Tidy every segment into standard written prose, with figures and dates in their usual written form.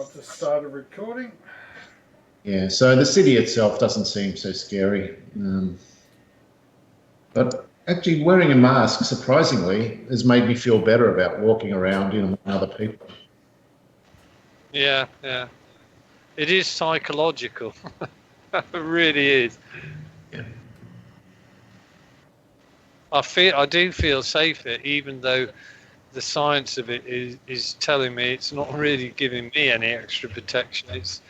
I've just started recording. Yeah, so the city itself doesn't seem so scary. But actually wearing a mask, surprisingly, has made me feel better about walking around in among other people. Yeah. It is psychological. It really is. Yeah. I do feel safer, even though the science of it is telling me it's not really giving me any extra protection. It's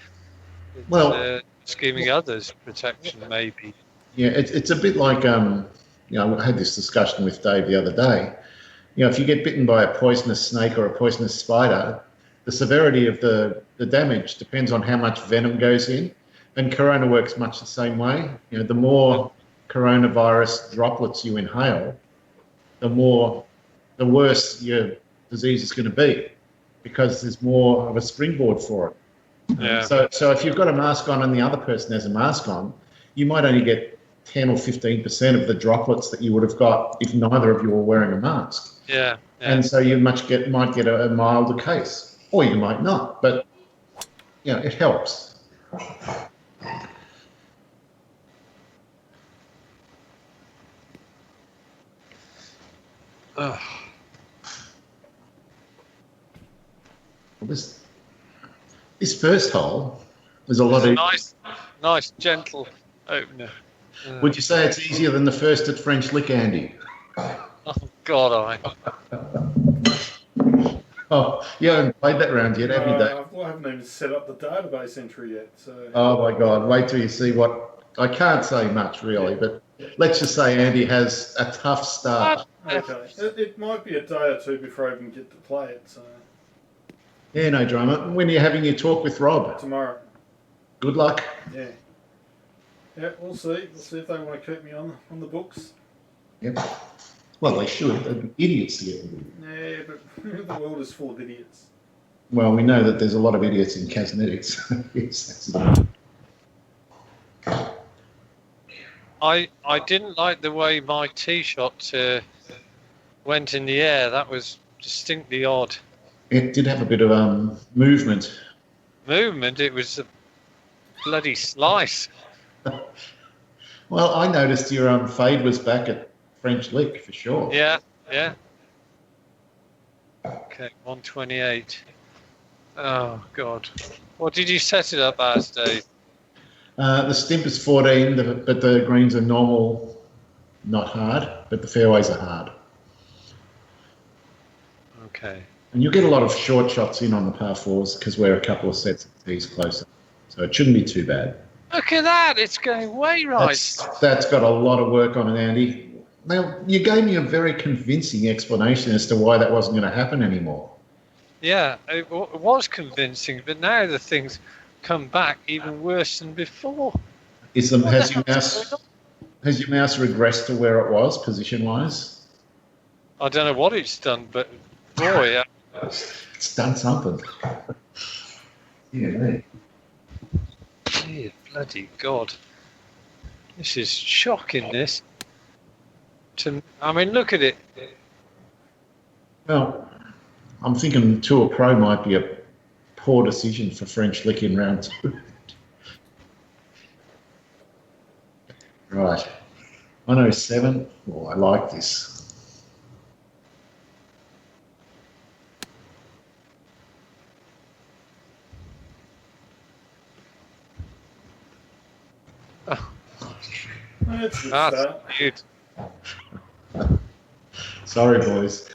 giving others protection, maybe. Yeah, it's a bit like, I had this discussion with Dave the other day. If you get bitten by a poisonous snake or a poisonous spider, the severity of the damage depends on how much venom goes in. And corona works much the same way. The more coronavirus droplets you inhale, the worse your disease is going to be, because there's more of a springboard for it. Yeah. So if you've got a mask on and the other person has a mask on, you might only get 10 or 15% of the droplets that you would have got if neither of you were wearing a mask. Yeah. And so you might get a milder case, or you might not, but it helps. This first hole was a lot of nice gentle opener. Would you say it's easier than the first at French Lick, Andy? Oh God, Oh, you haven't played that round yet, have you, Dave? I haven't even set up the database entry yet. So. Oh my God! Wait till you see what. I can't say much really, but let's just say Andy has a tough start. Okay, it might be a day or two before I even get to play it. So. Yeah, no drama. When are you having your talk with Rob? Tomorrow. Good luck. Yeah. Yeah, we'll see. We'll see if they want to keep me on the books. Yep. Well, they should. They're idiots here. Yeah, but the world is full of idiots. Well, we know that there's a lot of idiots in Casnetics. Yes, I didn't like the way my tee shot went in the air. That was distinctly odd. It did have a bit of movement. It was a bloody slice. Well, I noticed your fade was back at French Lick for sure. Yeah. Okay, 128. Oh God, what did you set it up as, Dave? The stimp is 14, but the greens are normal, not hard, but the fairways are hard. Okay. And you'll get a lot of short shots in on the par fours because we're a couple of sets of tees closer, so it shouldn't be too bad. Look at that! It's going way right. That's got a lot of work on it, Andy. Now, you gave me a very convincing explanation as to why that wasn't going to happen anymore. Yeah, it was convincing, but now the things come back even worse than before. Has your mouse regressed to where it was position-wise? I don't know what it's done, but boy, it's done something. Yeah. Dear bloody God, this is shocking. This. Look at it. Well, I'm thinking Tour Pro might be a poor decision for French Lick in round 2. Right. 107. Oh, I like this. That's cute. Sorry, boys.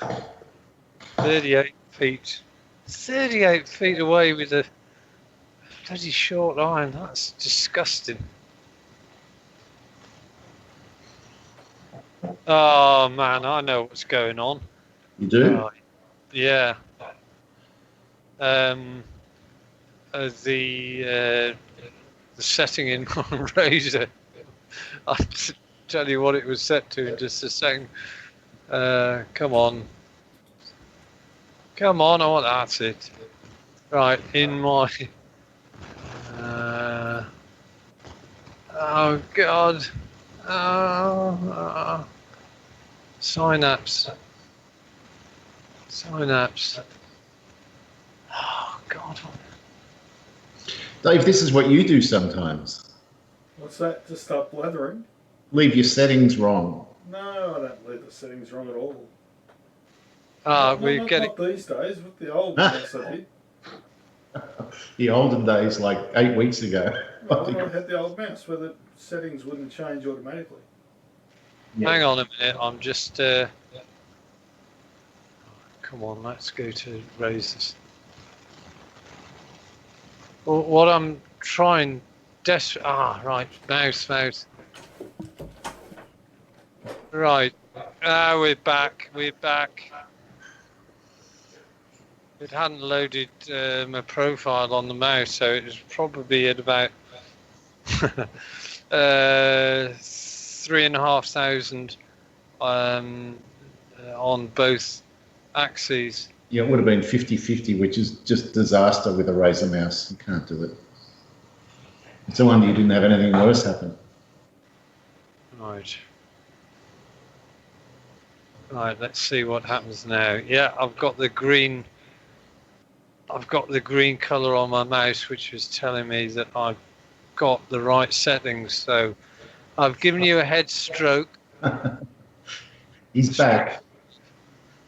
38 feet. 38 feet away with a bloody short iron. That's disgusting. Oh man, I know what's going on. You do? Yeah. The setting in on Razor. I'll tell you what it was set to in just a second. Come on. Oh, that's it. Right, in my... oh, God. Synapse. Oh, God. Dave, this is what you do sometimes. What's that? Just start blathering? Leave your settings wrong. No, I don't leave the settings wrong at all. We're getting. Not these days. With the old mouse I did. The olden days, like 8 weeks ago. Well, when I had the old mouse where the settings wouldn't change automatically. Yeah. Hang on a minute. I'm just. Come on, let's go to raise this. Well, what I'm trying. Right. Mouse. Right. We're back. It hadn't loaded my profile on the mouse, so it was probably at about 3,500 on both axes. Yeah, it would have been 50-50, which is just disaster with a Razer mouse. You can't do it. It's a wonder you didn't have anything worse happen. Right, let's see what happens now. Yeah, I've got the green color on my mouse, which was telling me that I've got the right settings. So I've given you a head stroke. He's back.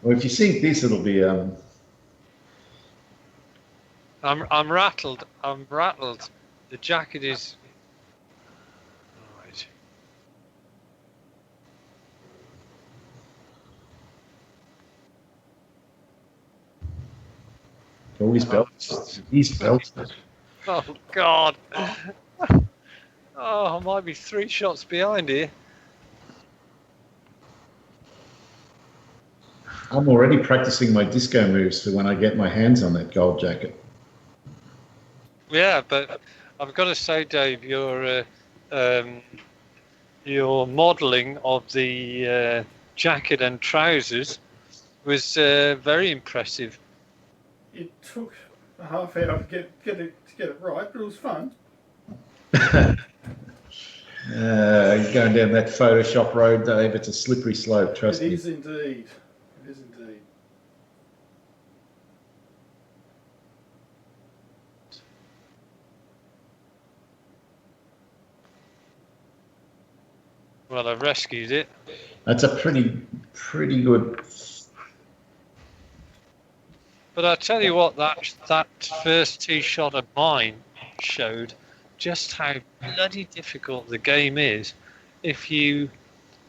Well, if you sync this, it'll be. I'm rattled. The jacket is. Right. Oh, he's belted. He's belted. Oh God. Oh, I might be 3 shots behind here. I'm already practicing my disco moves for when I get my hands on that gold jacket. Yeah, but I've got to say, Dave, your modelling of the jacket and trousers was very impressive. It took a half hour to get it right, but it was fun. Going down that Photoshop road, Dave, it's a slippery slope, trust me. It is indeed. It is indeed. Well, I rescued it. That's a pretty good. But I tell you what, that first tee shot of mine showed just how bloody difficult the game is if you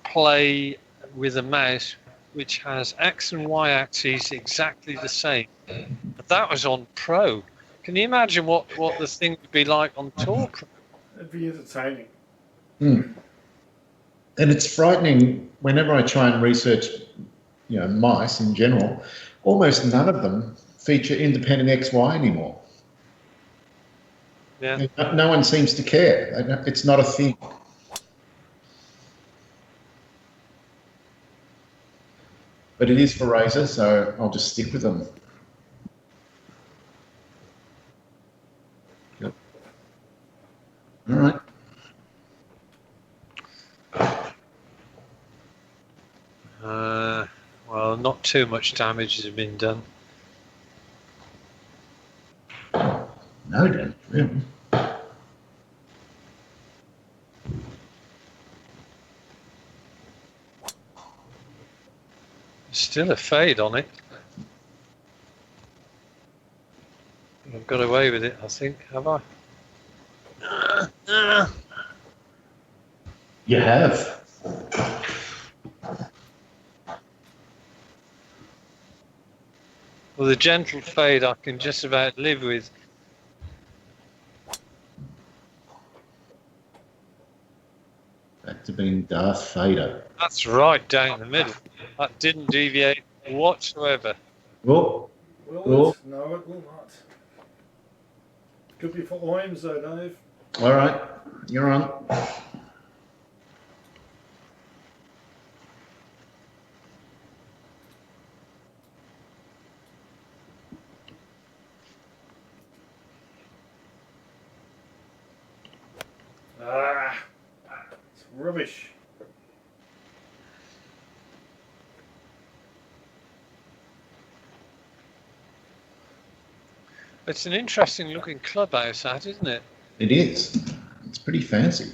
play with a mouse which has X and Y axes exactly the same. But that was on Pro. Can you imagine what the thing would be like on Tour Pro? It'd be entertaining. And it's frightening whenever I try and research, mice in general. Almost none of them feature independent XY anymore. Yeah. No one seems to care. It's not a thing. But it is for Razer, so I'll just stick with them. Yep. All right. Well, not too much damage has been done. No damage, really. Still a fade on it. I've got away with it, I think. Have I? You have. Well, the gentle fade I can just about live with. Back to being Darth Vader. That's right down the middle. That didn't deviate whatsoever. Oh. Will it? No, it will not. Could be for Oims though, Dave. All right. You're on. It's rubbish. It's an interesting looking clubhouse, that, isn't it? It is. It's pretty fancy.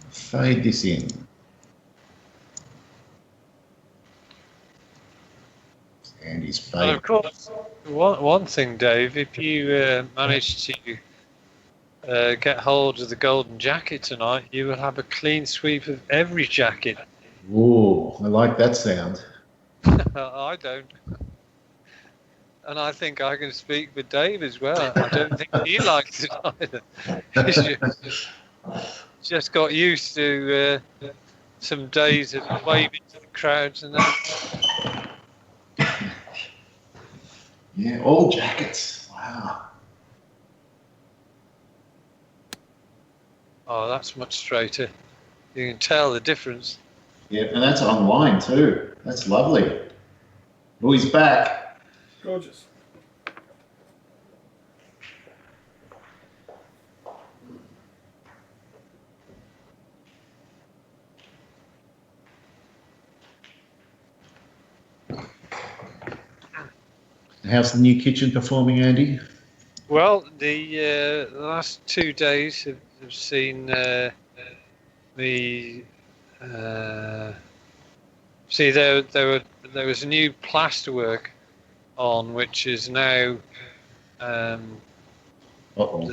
Fade this in. And he's And fade. of course, one thing, Dave, if you manage to get hold of the golden jacket tonight, you will have a clean sweep of every jacket. Ooh, I like that sound. I don't. And I think I can speak for Dave as well. I don't think he likes it either. He's just got used to some days of waving to the crowds and that. Yeah, all jackets. Wow. Oh, that's much straighter. You can tell the difference. Yeah, and that's online too. That's lovely. Oh, he's back. Gorgeous. How's the new kitchen performing, Andy? Well, the last 2 days have seen me see there was a new plasterwork on, which is now the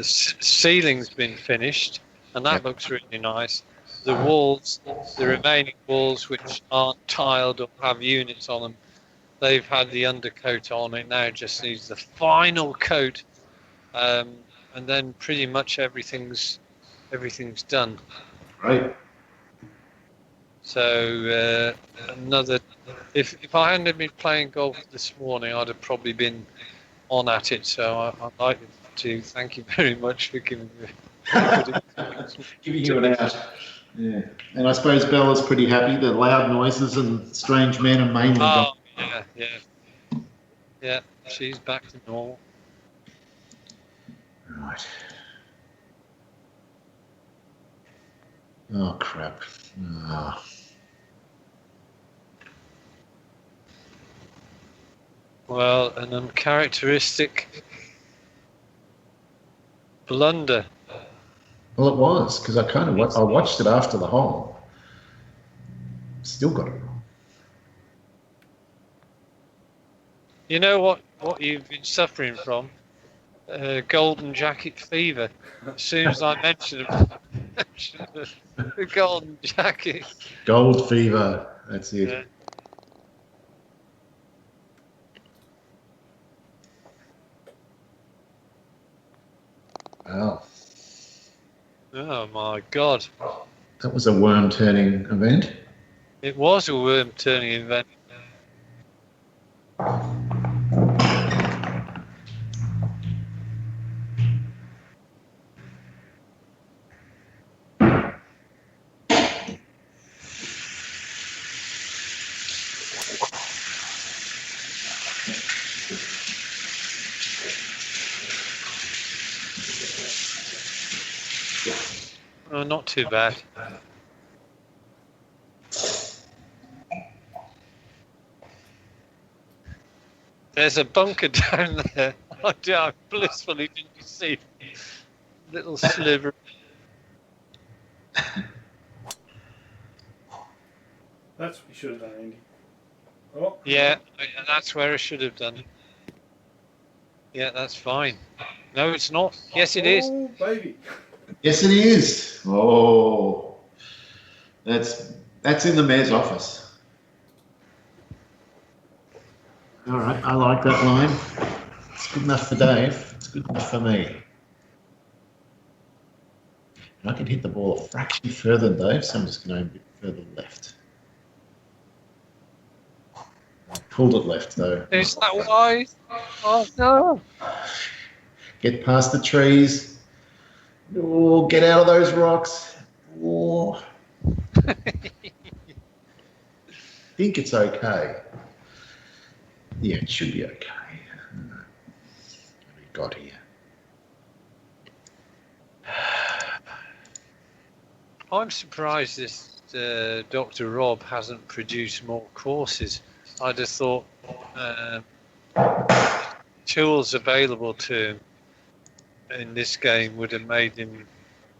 ceiling's been finished, and that looks really nice. The walls, the remaining walls which aren't tiled or have units on them, they've had the undercoat on. It now just needs the final coat, and then pretty much everything's done. Right. So another, if I hadn't been playing golf this morning, I'd have probably been on at it. So I'd like to thank you very much for giving me Giving you an out. Yeah. And I suppose Bella's pretty happy. The loud noises and strange men are mainly gone. Yeah, she's back to normal. Right. Oh, crap. Oh. Well, an uncharacteristic blunder. Well, it was, because I watched it after the hole. Still got it wrong. You know what you've been suffering from? Golden jacket fever. As soon as I mentioned the golden jacket. Gold fever. That's it. Yeah. Wow. Oh my God. That was a worm turning event. It was a worm turning event. Oh, not too bad. There's a bunker down there. I blissfully didn't see little sliver. That's what you should have done, Andy. Oh. Yeah, that's where I should have done. Yeah, that's fine. No, it's not. Yes, it is. Oh, baby. Yes, it is. Oh, that's in the mayor's office. All right, I like that line. It's good enough for Dave. It's good enough for me. And I can hit the ball a fraction further than Dave, so I'm just going a bit further left. I pulled it left though. Is that wide? Oh no! Get past the trees. Oh, get out of those rocks. Oh. Think it's okay. Yeah, it should be okay. What have we got here? I'm surprised this Dr. Rob hasn't produced more courses. I'd have thought tools available to him in this game would have made him,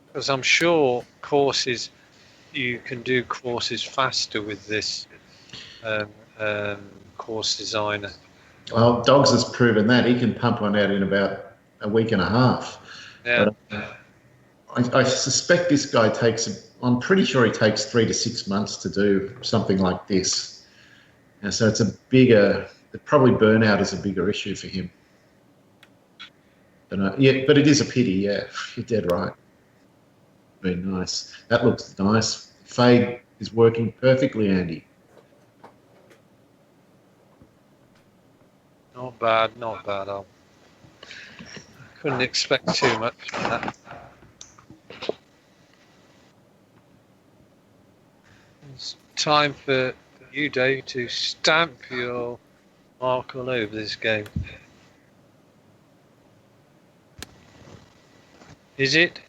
because I'm sure courses, you can do courses faster with this course designer. Well, Dogs has proven that. He can pump one out in about a week and a half. Yeah. But I suspect this guy I'm pretty sure he takes 3 to 6 months to do something like this. And so it's probably burnout is a bigger issue for him. But it is a pity, yeah. You're dead right. Very nice. That looks nice. Fade is working perfectly, Andy. Not bad, not bad. I couldn't expect too much from that. It's time for you, Dave, to stamp your mark all over this game. Is it?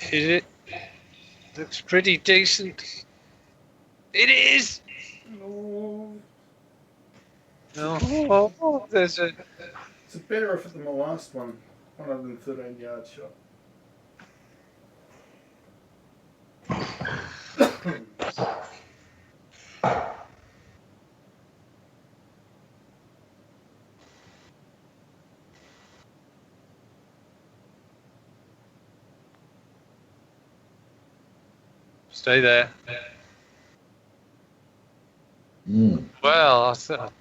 Looks pretty decent. It is! No. No, there's a... It's a better effort than my last one. 113-yard shot. Stay there. Well, I thought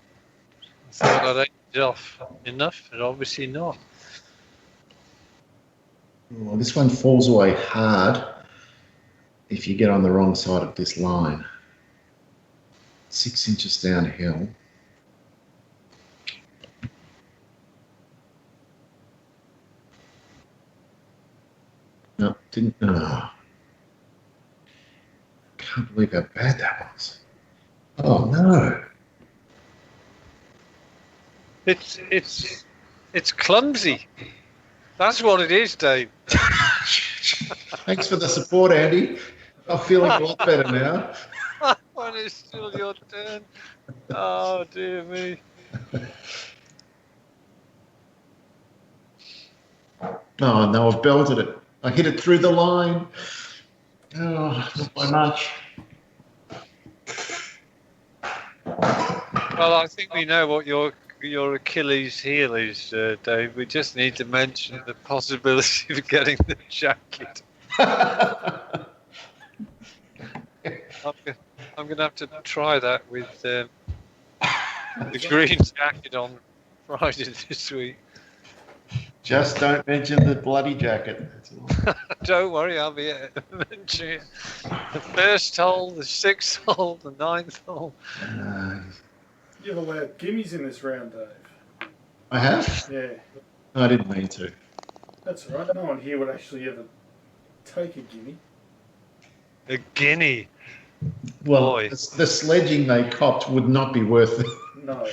I'd aimed it off enough, but obviously not. Well, this one falls away hard if you get on the wrong side of this line. 6 inches downhill. No, didn't. Can't believe how bad that was. Oh no! It's clumsy. That's what it is, Dave. Thanks for the support, Andy. I'm feeling a lot better now. When it's still your turn. Oh dear me. Oh no, I've belted it. I hit it through the line. Oh, not by much. Well, I think we know what your Achilles heel is, Dave. We just need to mention the possibility of getting the jacket. I'm going to have to try that with the green jacket on Friday this week. Just don't mention the bloody jacket. That's all. Don't worry, I'll be mentioning it. The first hole, the 6th hole, the 9th hole. You've allowed gimmies in this round, Dave. I have? Yeah. I didn't mean to. That's all right. No one here would actually ever take a gimme. A guinea. Well, Boy. the sledging they copped would not be worth it. No.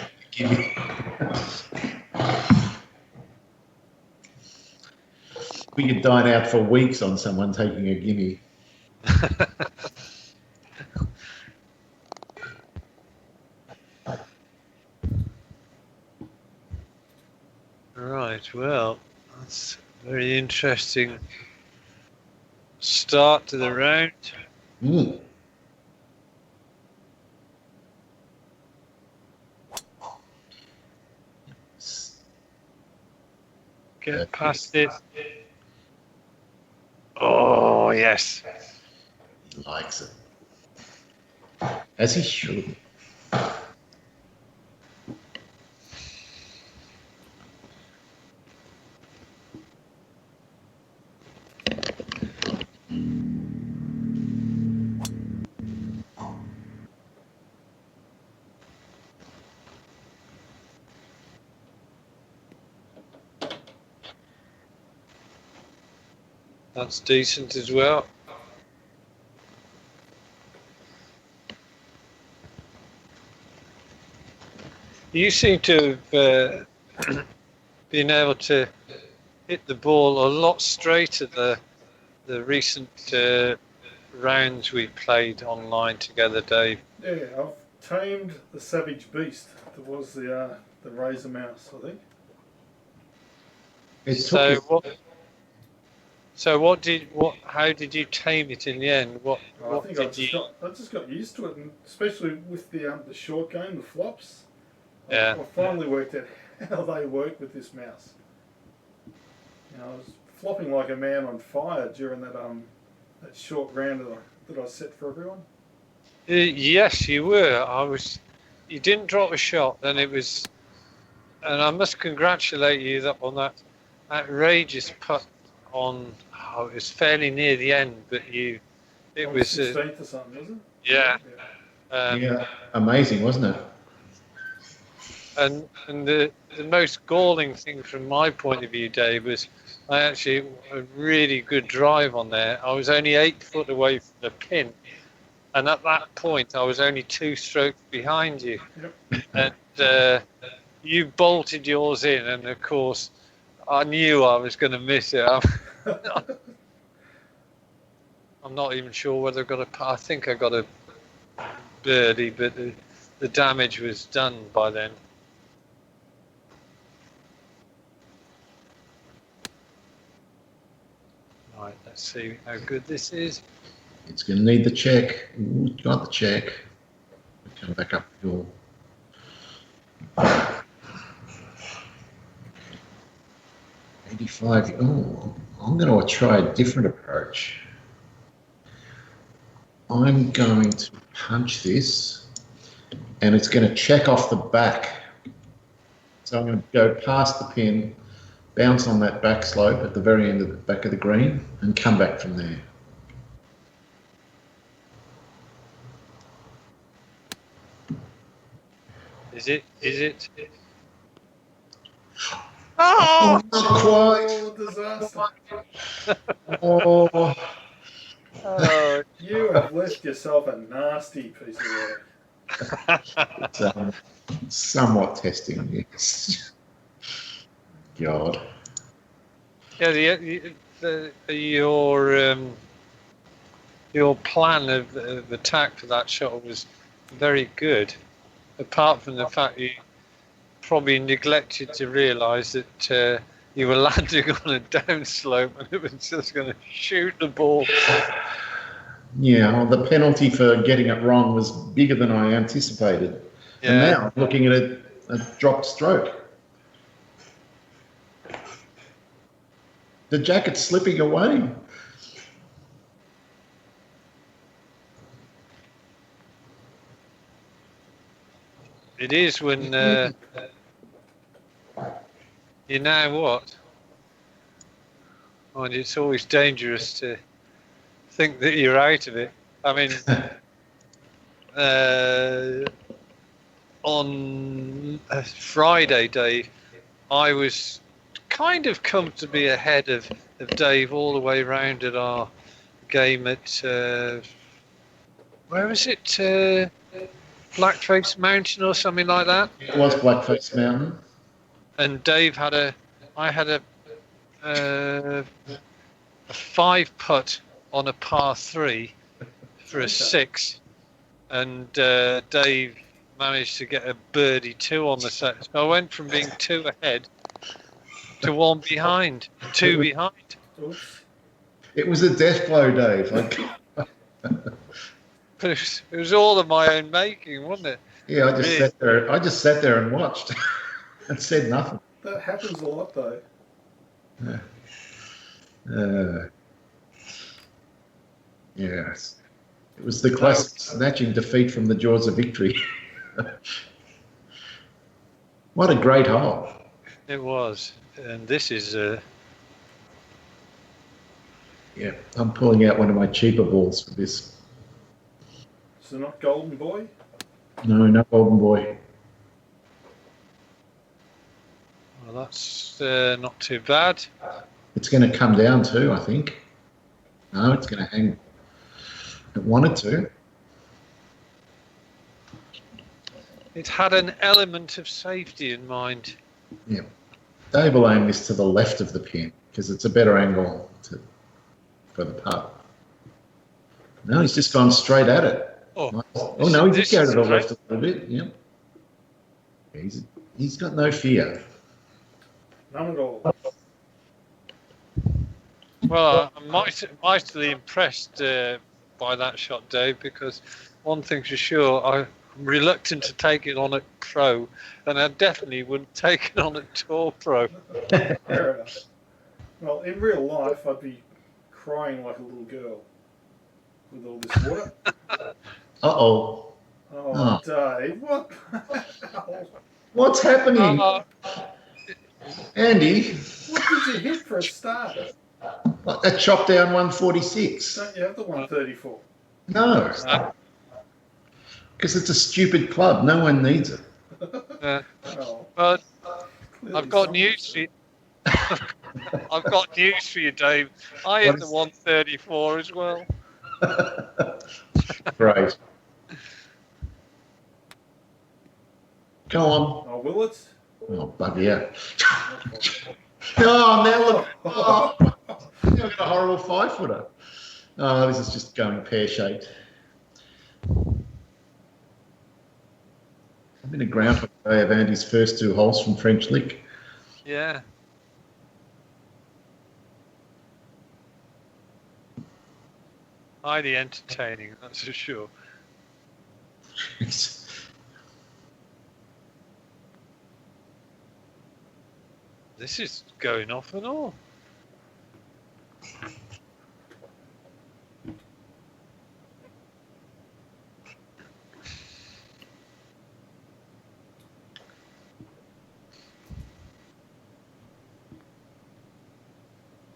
We could dine out for weeks on someone taking a gimme. Right, well, that's a very interesting start to the round. Mm. Get past it. Oh, yes. He likes it. As he should. That's decent as well. You seem to have been able to hit the ball a lot straighter the recent rounds we played online together, Dave. Yeah, I've tamed the savage beast. That was the razor mouse, I think. It took So you, what? So how did you tame it in the end? What I think did you? I just got used to it, and especially with the short game, the flops. Yeah. I finally worked out how they work with this mouse. I was flopping like a man on fire during that short round that I set for everyone. Yes, you were. You didn't drop a shot, and it was. And I must congratulate you on that outrageous putt on. Oh, it was fairly near the end, but it was. 16th or something, was it? Yeah. yeah, amazing, wasn't it? And the most galling thing from my point of view, Dave, was I actually a really good drive on there. I was only 8 foot away from the pin, and at that point I was only 2 strokes behind you. Yep. And you bolted yours in, and of course I knew I was going to miss it. I'm not even sure whether I got I think I got a birdie, but the damage was done by then. Right, let's see how good this is. It's going to need the check. Ooh, got the check. Come back up your. 85. Oh, I'm going to try a different approach. I'm going to punch this, and it's going to check off the back. So I'm going to go past the pin, bounce on that back slope at the very end of the back of the green, and come back from there. Is it? Oh, not quite. Oh, disaster. Oh, You have left yourself a nasty piece of work. it's somewhat testing, yes. God. Yeah, your plan of attack for that shot was very good. Apart from the fact you probably neglected to realise that you were landing on a downslope and it was just going to shoot the ball. Yeah, well, the penalty for getting it wrong was bigger than I anticipated. Yeah. And now I'm looking at a dropped stroke. The jacket's slipping away. It is when you know what? And it's always dangerous to think that you're out of it. I mean, on Friday, Dave, I was kind of comfortably ahead of Dave all the way round at our game at where was it? Blackface Mountain or something like that. It was Blackface Mountain. And Dave I had a 5 putt on a par 3 for a 6, and Dave managed to get a birdie 2 on the set. So I went from being 2 ahead to 1 behind, 2 behind. Oops. It was a death blow, Dave. But it was all of my own making, wasn't it? Yeah, I just sat there and watched and said nothing. That happens a lot, though. Yes. It was the classic snatching defeat from the jaws of victory. What a great hole. It was. And this is... Yeah, I'm pulling out one of my cheaper balls for this. So not Golden Boy? No Golden Boy. Well, that's not too bad. It's going to come down too, I think. No, it's going to hang. It wanted to. It had an element of safety in mind. Yeah. Dave will aim this to the left of the pin because it's a better angle for the putt. No, he's just gone straight at it. Oh, Oh no, he did this go to is the great. left a little bit. Yep. He's got no fear. None at all. Well, I'm mightily impressed by that shot, Dave, because one thing's for sure, I'm reluctant to take it on at pro, and I definitely wouldn't take it on at Tour Pro. Fair enough. Well, in real life, I'd be crying like a little girl with all this water. Uh-oh. Oh, Dave, what? What's happening? Andy, What did you hit for a start? what, that chop down 146? Don't you have the 134? No, because it's a stupid club. No one needs it. Oh, But clearly I've got something. news for you. I've got news for you, Dave. I hit the 134 as well. Great. Go on. Oh, will it? Oh, bugger Oh, now look. Oh, I've got a horrible 5-footer. Oh, this is just going pear-shaped. I'm in a ground today of Andy's first 2 holes from French Lick. Yeah. Highly entertaining, that's for sure. This is going off and all.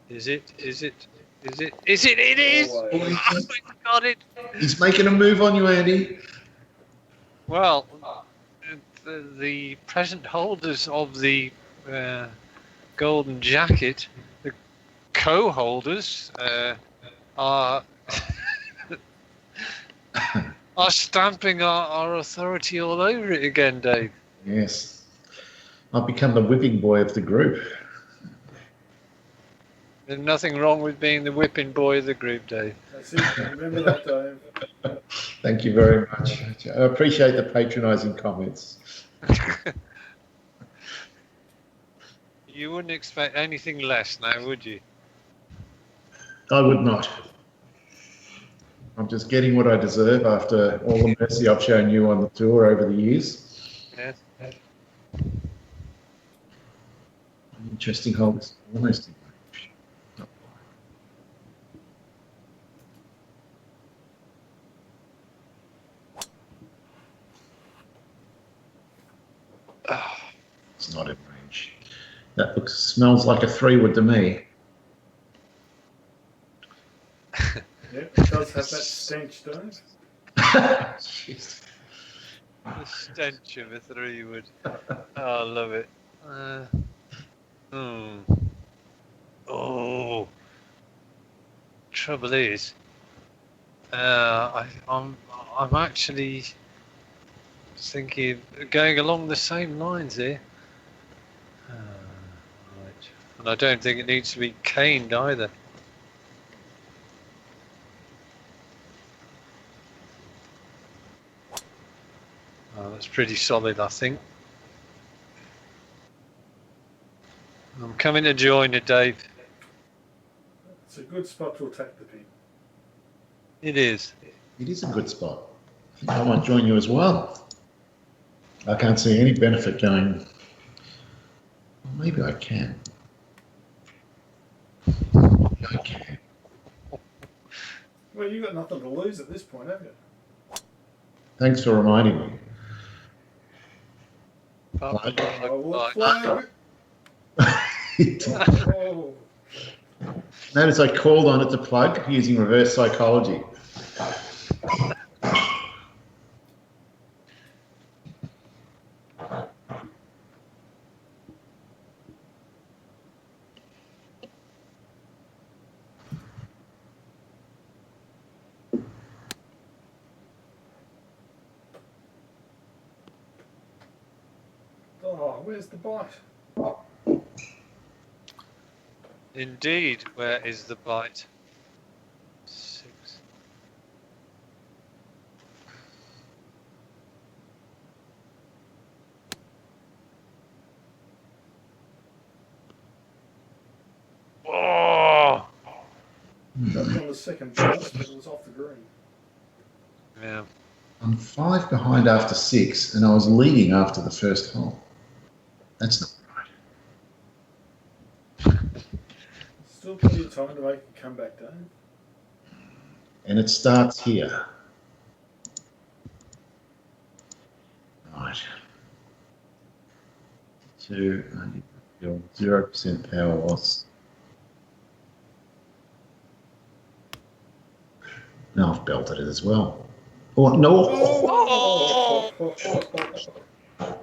Is it? Is it? Is it? Is it? It is! Always. Oh, we got it! He's making a move on you, Andy. Well, the present holders of the golden jacket, the co-holders, are are stamping our authority all over it again, Dave. Yes. I've become the whipping boy of the group. There's nothing wrong with being the whipping boy of the group, Dave. That's it. Remember that, Dave. Thank you very much. I appreciate the patronising comments. You wouldn't expect anything less now, would you? I would not. I'm just getting what I deserve after all the mercy I've shown you on the tour over the years. Yes. Interesting hole. This almost. It's not in range. That smells like a 3-wood to me. Yep, it does have that stench, Dave. Jeez. The stench of a 3-wood. Oh, I love it. Oh. Trouble is, I'm actually thinking of going along the same lines here. Right. And I don't think it needs to be caned either. Oh, that's pretty solid, I think. I'm coming to join you, Dave. It's a good spot to attack the pin. It is. It is a good spot. I think I might join you as well. I can't see any benefit going. Well, maybe I can. Maybe I can. Well, you've got nothing to lose at this point, have you? Thanks for reminding me. Apart from Oh, what like- flag? Oh, Notice I called on it to plug using reverse psychology. oh, where's the bite? Indeed, where is the bite? 6. That was on the second bounce, but it was off the green. Yeah. I'm 5 behind after 6, and I was leading after the first hole. That's not right. Still plenty of time to make a comeback, Dave. And it starts here. Right. 0% power loss. Now I've belted it as well. Oh, no. Oh!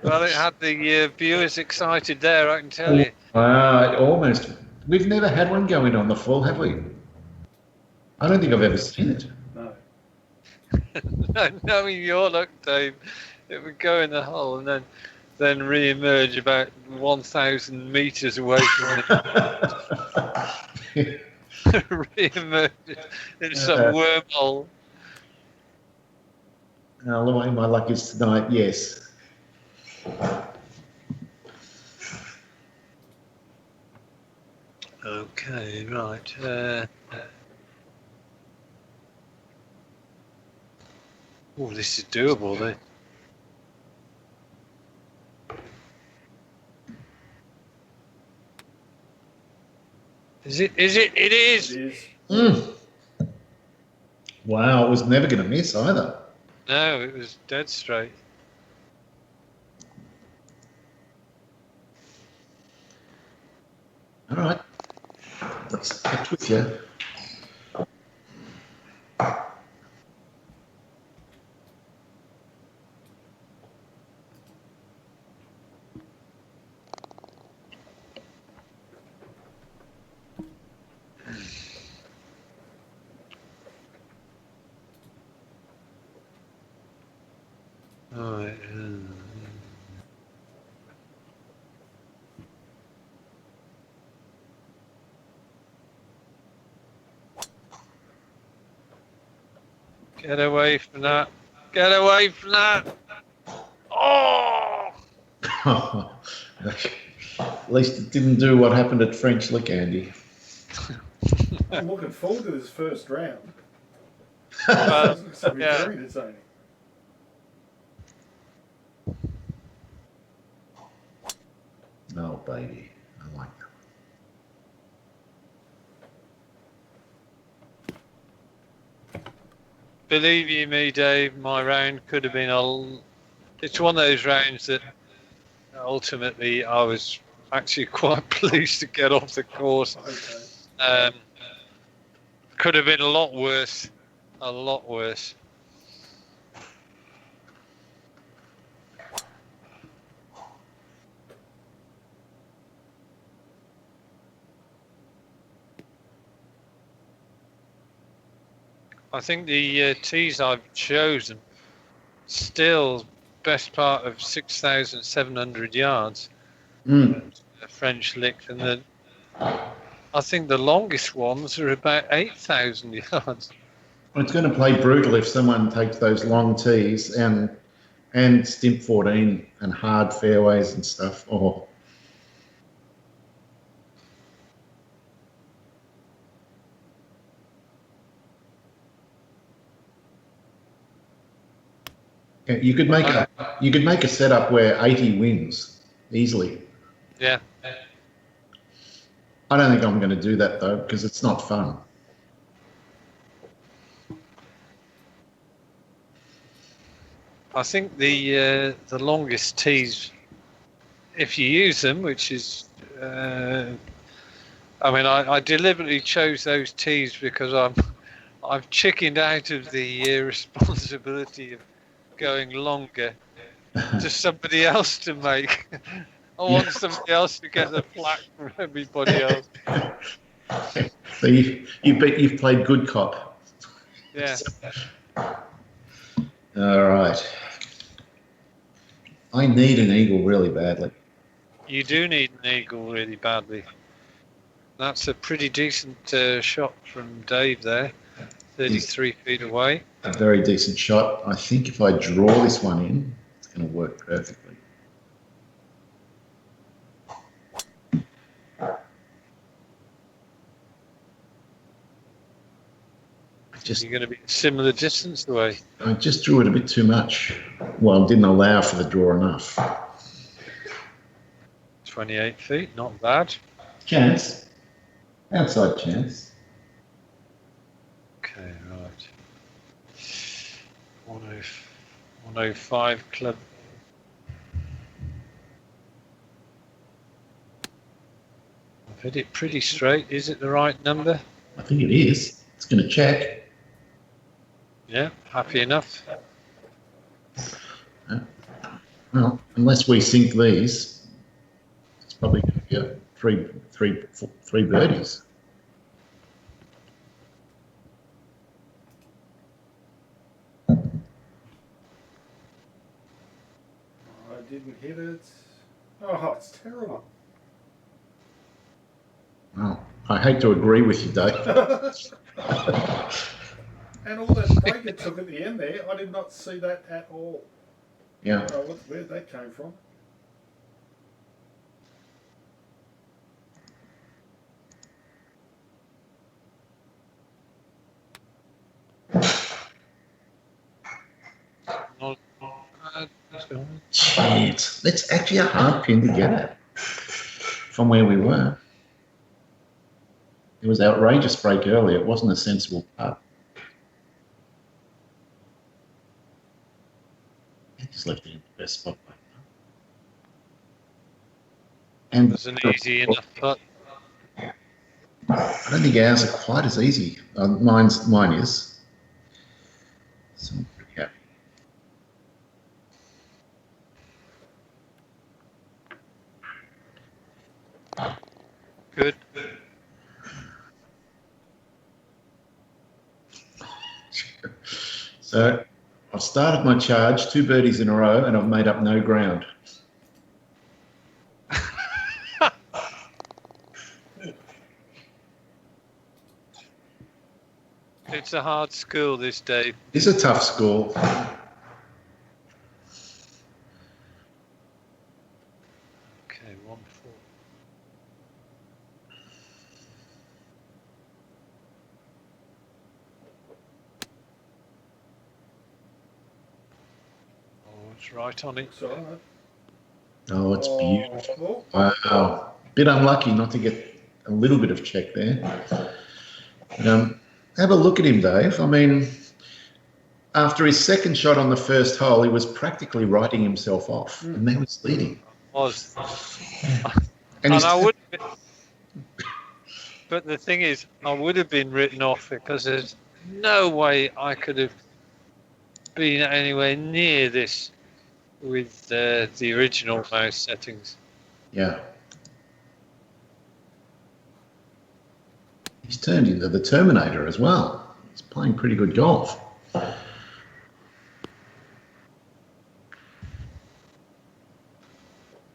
Well, it had the viewers excited there, I can tell you. Almost. We've never had one go in on the full, have we? I don't think I've ever seen it. No. Knowing your luck, Dave, it would go in the hole and then re-emerge about 1,000 metres away from it. Re-emerge in some wormhole. The way my luck is tonight, yes. Okay, right. Oh, this is doable then. Is it? Is it? It is! It is. Wow, it was never going to miss either. No, it was dead straight. All right. Let's catch with you. Right. Get away from that. Get away from that. Oh! At least it didn't do what happened at French Lick, Andy. I'm looking forward to this first round. Well, It's going to be yeah. very entertaining. Oh, baby. I like that. Believe you me, Dave, my round could have been it's one of those rounds that ultimately I was actually quite pleased to get off the course. Okay. Could have been a lot worse. A lot worse. I think the tees I've chosen still best part of 6,700 yards. French Lick, and I think the longest ones are about 8,000 yards. Well, it's going to play brutal if someone takes those long tees and stimp 14 and hard fairways and stuff. Oh. You could make a setup where 80 wins easily. Yeah. I don't think I'm going to do that though, because it's not fun. I think the longest tees, if you use them, which is, I mean, I deliberately chose those tees because I've chickened out of the responsibility of going longer to somebody else to make. I want somebody else to get the flack from everybody else. So you've played good cop. Yeah. All right. I need an eagle really badly. You do need an eagle really badly. That's a pretty decent shot from Dave there, 33 feet away. A very decent shot. I think if I draw this one in, it's going to work perfectly. You're going to be a similar distance away. I just drew it a bit too much. Well, didn't allow for the draw enough. 28 feet, not bad. Chance. Outside chance. Okay, right. 105 club. I've hit it pretty straight. Is it the right number? I think it is. It's going to check. Yeah, happy enough. Well, unless we sink these, it's probably going to be a three birdies. I didn't hit it. Oh, it's terrible. Well, I hate to agree with you, Dave. And all that break it took at the end there, I did not see that at all. Yeah. Oh, where'd that came from? Not bad. Chance. That's actually a hard pin to get at from where we were. It was outrageous break earlier. It wasn't a sensible putt. I just left it in the best spot. And It was an easy enough putt. I don't think ours are quite as easy. Mine is. So I'm pretty happy. Good. So I've started my charge, 2 birdies in a row, and I've made up no ground. It's a hard school this day. It's a tough score. Okay, 1-4. Oh, it's right on it. It's all right. Oh, it's beautiful. Oh, Wow. Bit unlucky not to get a little bit of check there. Have a look at him, Dave. I mean, after his second shot on the first hole, he was practically writing himself off, and now he's leading. Was. And he's I would. But the thing is, I would have been written off because there's no way I could have been anywhere near this with the original mouse settings. Yeah. He's turned into the Terminator as well. He's playing pretty good golf. Look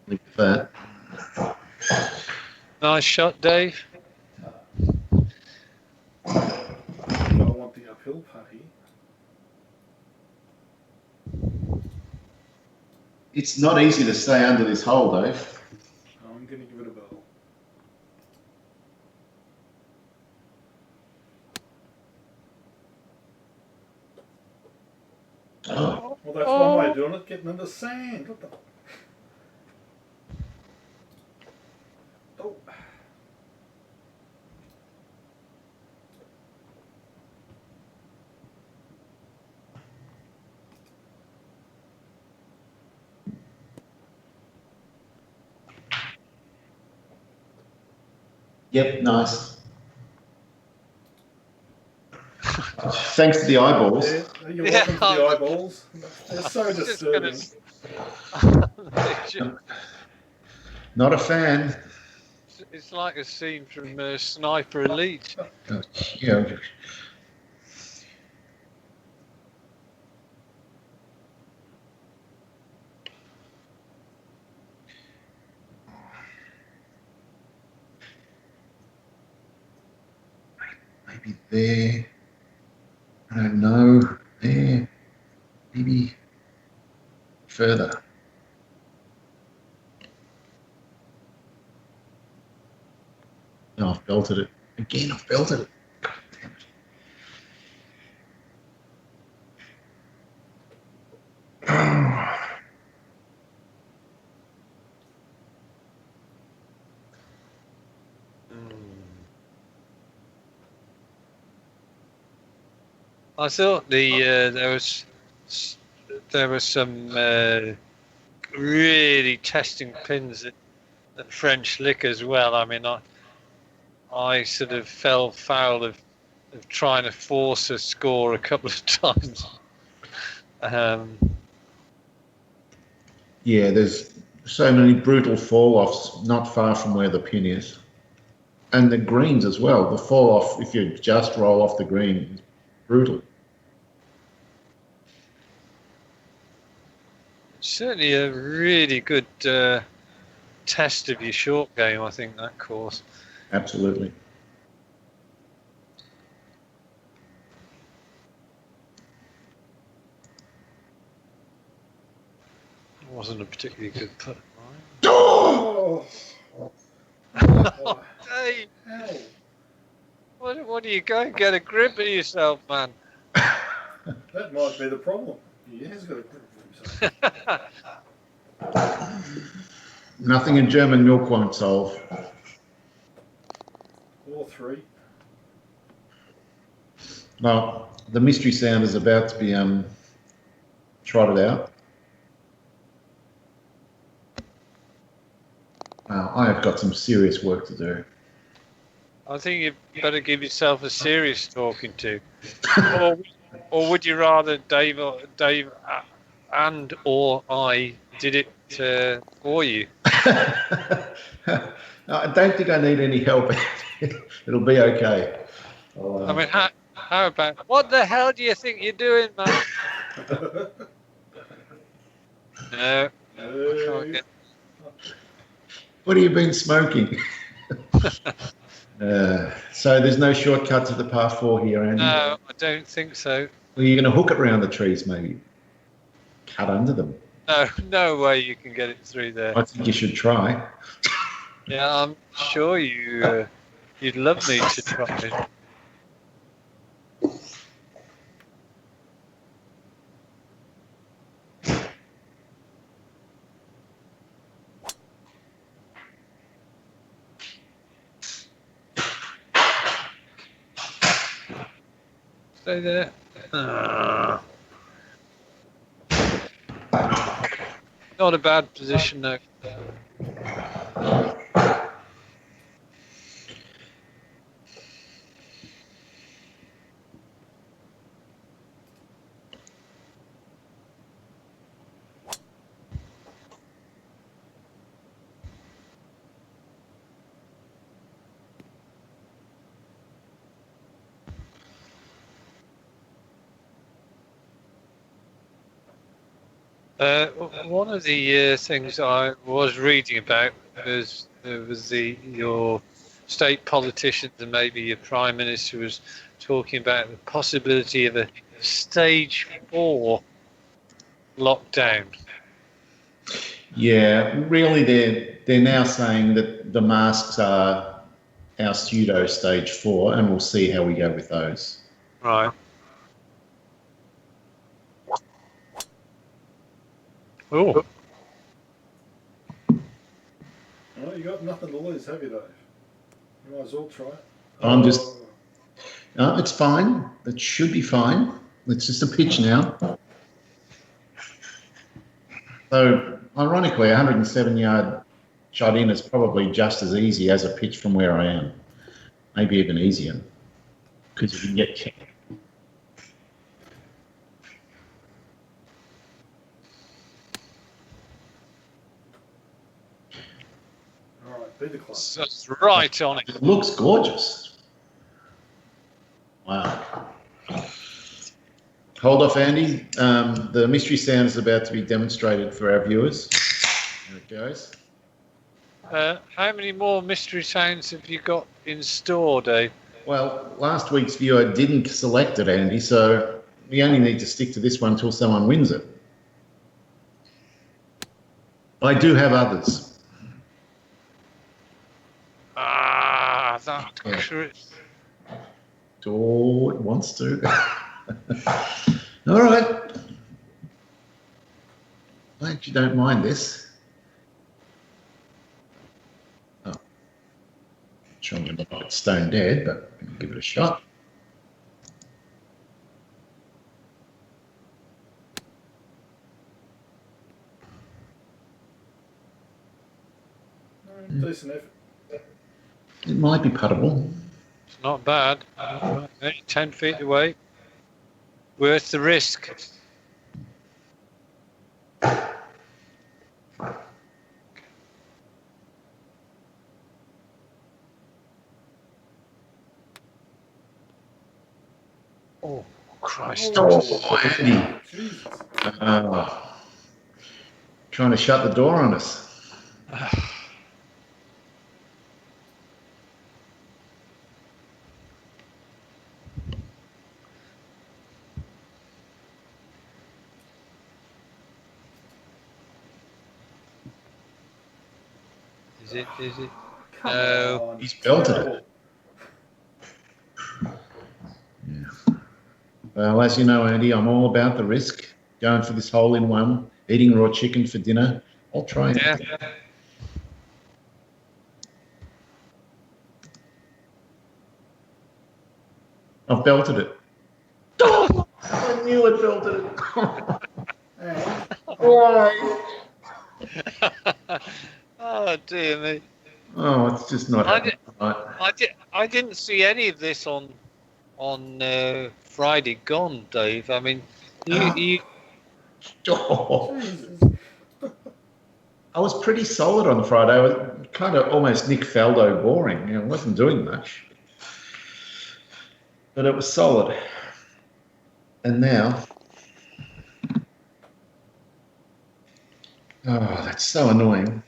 at that. Nice shot, Dave. I want the uphill putty. It's not easy to stay under this hole, Dave. I'm going to give it a bell. Oh, Well, that's one way of doing it, getting in the sand. What the... Oh. yep, nice. Thanks to the eyeballs. Yeah, you're welcome to the eyeballs. They're so disturbing. Not a fan. It's like a scene from Sniper Elite. Oh, yeah. Maybe there. I don't know. There. Maybe further. No, I've belted it. Again, I've belted it. God damn it. I thought there was some really testing pins at French Lick as well. I mean, I sort of fell foul of trying to force a score a couple of times. Yeah, there's so many brutal fall-offs not far from where the pin is. And the greens as well. The fall-off, if you just roll off the green, is brutal. Certainly a really good test of your short game, I think, that course. Absolutely. It wasn't a particularly good putt. Oh! Dave, Hell. what are you going? Get a grip of yourself, man. That might be the problem. He has got a grip of himself. Nothing in German milk won't solve. Or 3. Well, the mystery sound is about to be trotted out. I have got some serious work to do. I think you better give yourself a serious talking to. or would you rather Dave and or I did it for you? I don't think I need any help. It'll be okay. I mean, how about, what the hell do you think you're doing, man? No, I can't get. What have you been smoking? So there's no shortcut to the par 4 here, Andy? No, I don't think so. Well, you're going to hook it around the trees, maybe. Cut under them. No way you can get it through there. I think you should try. Yeah, I'm sure you'd love me to try it. Stay there. Not a bad position, though. One of the things I was reading about was your state politicians and maybe your prime minister was talking about the possibility of a stage 4 lockdown. Yeah, really, they're now saying that the masks are our pseudo stage 4, and we'll see how we go with those. Right. Oh. Well, you got nothing to lose, have you, Dave? You might as well try it. I'm just... No, it's fine. It should be fine. It's just a pitch now. So, ironically, a 107-yard shot in is probably just as easy as a pitch from where I am. Maybe even easier, because you can get checked. All right, be the club. That's right on it. It looks gorgeous. Wow. Hold off, Andy. The mystery sound is about to be demonstrated for our viewers. There it goes. How many more mystery sounds have you got in store, Dave? Well, last week's viewer didn't select it, Andy, so we only need to stick to this one until someone wins it. I do have others. That Chris. Oh, it wants to. All right. I actually don't mind this. Oh. Sure, I'm going to knock it stone dead, but I'll give it a shot. Decent effort. It might be puttable. It's not bad. Only 10 feet away. Worth the risk. Oh, Christ. Oh, Andy. Jesus. Trying to shut the door on us. Is it? Come No. on. He's belted it. Terrible. Yeah. Well, as you know, Andy, I'm all about the risk. Going for this hole in one, eating raw chicken for dinner. I'll try it. Yeah. I've belted it. Oh, I knew I belted it. And Why? Oh dear me! Oh, it's just not happening. I didn't see any of this on Friday gone, Dave. I mean, you Oh, Jesus. I was pretty solid on Friday. I was kind of almost Nick Faldo boring. I wasn't doing much, but it was solid. And now, oh, that's so annoying.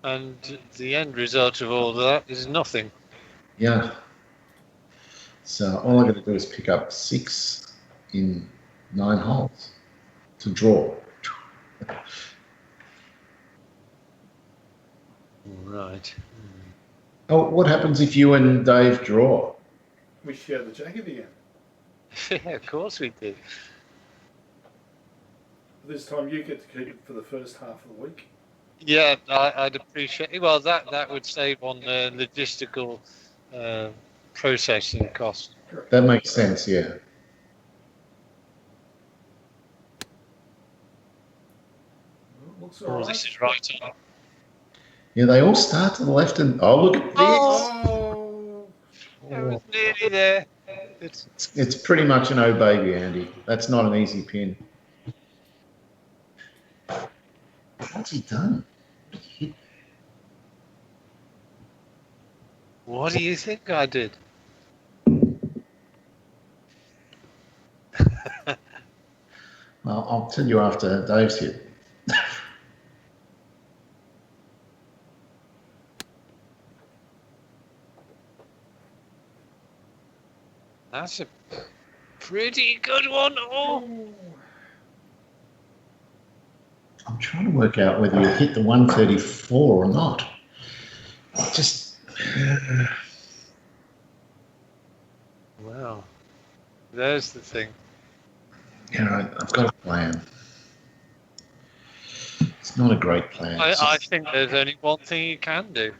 and the end result of all that is nothing. Yeah. So all I got to do is pick up 6 in 9 holes to draw. Right. Oh, what happens if you and Dave draw? We share the jacket again. Yeah, of course we did. This time you get to keep it for the first half of the week. Yeah, I'd appreciate it. Well, that would save on the logistical processing cost. Correct. That makes sense, yeah. Looks Oh, alright. this is right on. Yeah, they all start to the left and, oh, look at this. Oh. I was nearly there. It's pretty much an oh baby, Andy. That's not an easy pin. What's he done? What do you think I did? Well, I'll tell you after Dave's hit. That's a pretty good one. Oh, I'm trying to work out whether you hit the 134 or not. Just well, there's the thing. yeah, I've got a plan. It's not a great plan. I think there's only one thing you can do.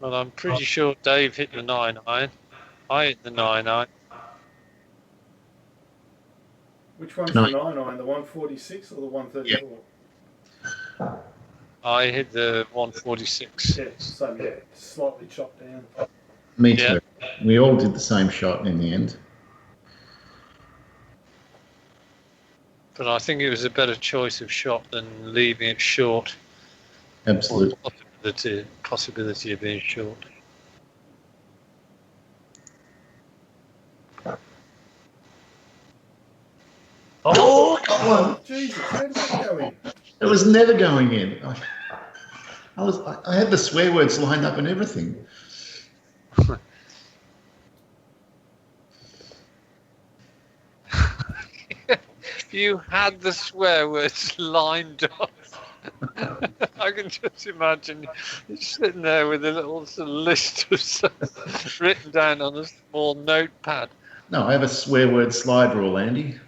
Well, I'm pretty sure Dave hit the 9-iron. I hit the 9-iron. Which one's No. the 9-iron? The 146 or the 134? I hit the 146. Yeah, same. Yeah, slightly chopped down. Me Yeah. too. We all did the same shot in the end. But I think it was a better choice of shot than leaving it short. Absolutely. Or possibility of being short. Oh, got one. Jesus, how did that go in? It was never going in. I had the swear words lined up and everything. You had the swear words lined up. I can just imagine you sitting there with a little sort of list of stuff written down on a small notepad. No, I have a swear word slide rule, Andy.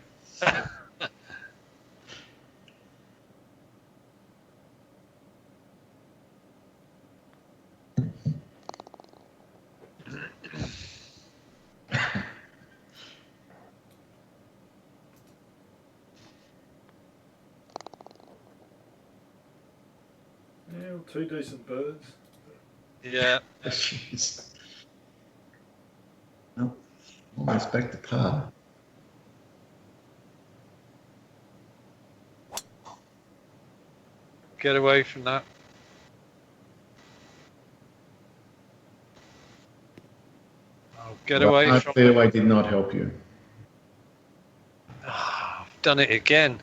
got 2 decent birds. Yeah. Jeez. Oh, almost back to par. Get away from that. Oh, get away Right, from fairway did not help you. I've done it again.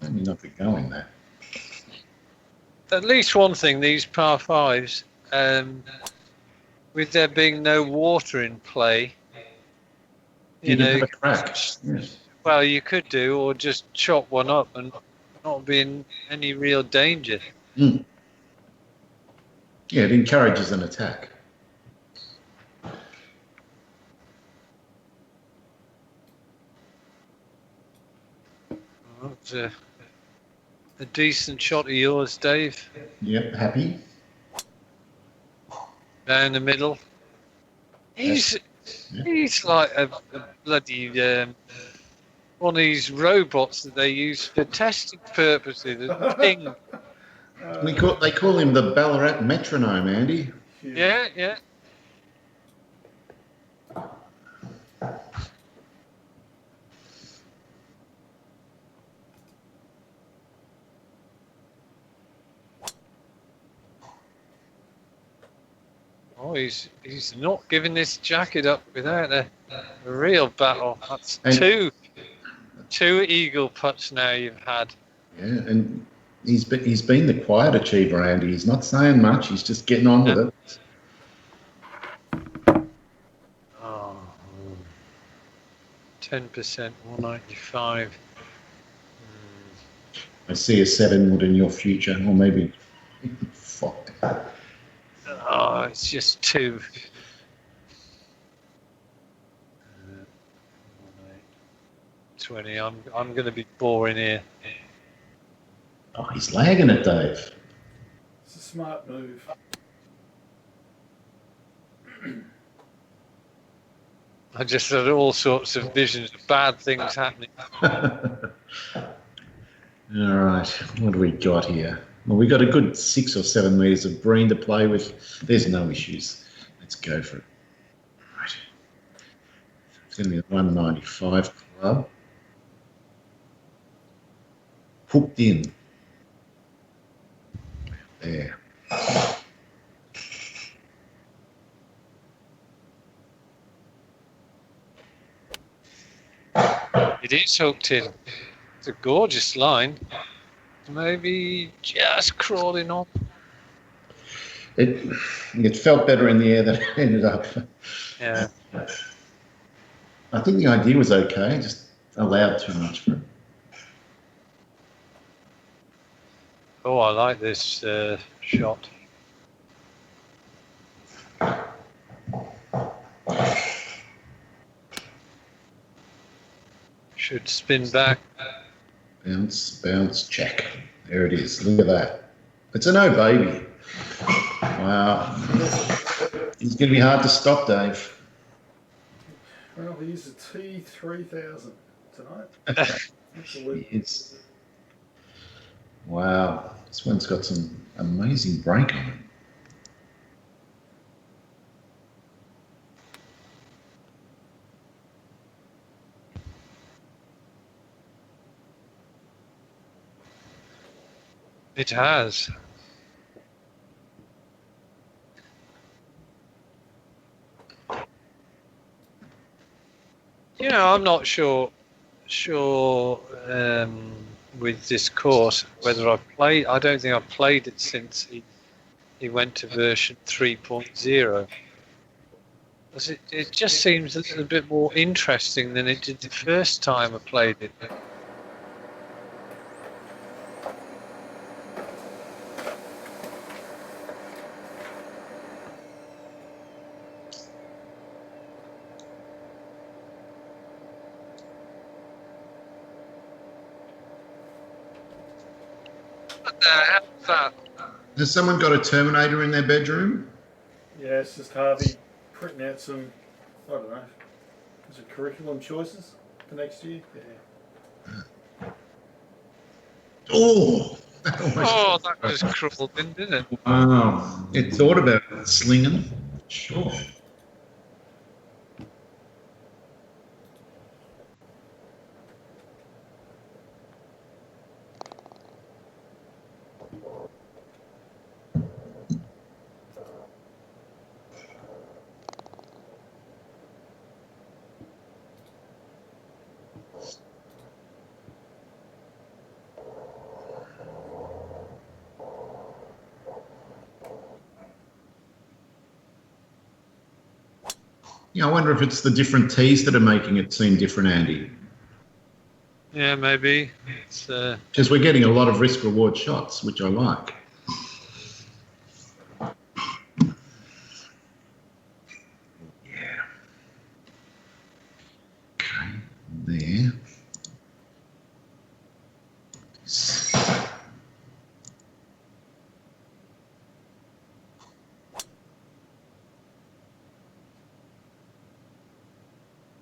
Maybe not be going there. At least one thing, these par fives, with there being no water in play, You can have you a crack. Yeah. well, you could do, or just chop one up and not be in any real danger. Mm. Yeah, it encourages an attack. Well, it's a decent shot of yours, Dave. Yep, happy. Down the middle. He's like a bloody one of these robots that they use for testing purposes. A ping. They call him the Ballarat metronome, Andy. Yeah, yeah. Oh, he's not giving this jacket up without a real battle. That's And- two eagle putts now you've had. Yeah, and he's been the quiet achiever, Andy. He's not saying much. He's just getting on with it. Oh, 10%, 195. I see a 7 wood in your future, or maybe 5. Oh, it's just 2. 20. I'm going to be boring here. Oh, he's lagging it, Dave. It's a smart move. I just had all sorts of visions of bad things happening. All right, what do we got here? Well, we got a good 6 or 7 metres of green to play with. There's no issues. Let's go for it. Right. It's going to be a 195 club. Hooked in. There. It is hooked in. It's a gorgeous line. Maybe just crawling on. It felt better in the air than it ended up. Yeah. I think the idea was okay, just allowed too much for it. Oh, I like this shot. Should spin back. Bounce, bounce, check. There it is. Look at that. It's a no baby. Wow. He's going to be hard to stop, Dave. Well, he's a T3000 tonight. Absolutely. It's wow. This one's got some amazing break on it. It has. You know, I'm not sure with this course whether I've played. I don't think I've played it since he went to version 3.0. It just seems a little bit more interesting than it did the first time I played it. What the hell is that? Has someone got a Terminator in their bedroom? Yeah, it's just Harvey printing out some, I don't know, is it curriculum choices for next year? Yeah. Oh, Oh, that just crawled in, didn't it? Wow. It thought about slinging. Sure. Yeah, I wonder if it's the different teas that are making it seem different, Andy. Yeah, maybe. It's Because we're getting a lot of risk reward shots, which I like. Yeah. Okay, there.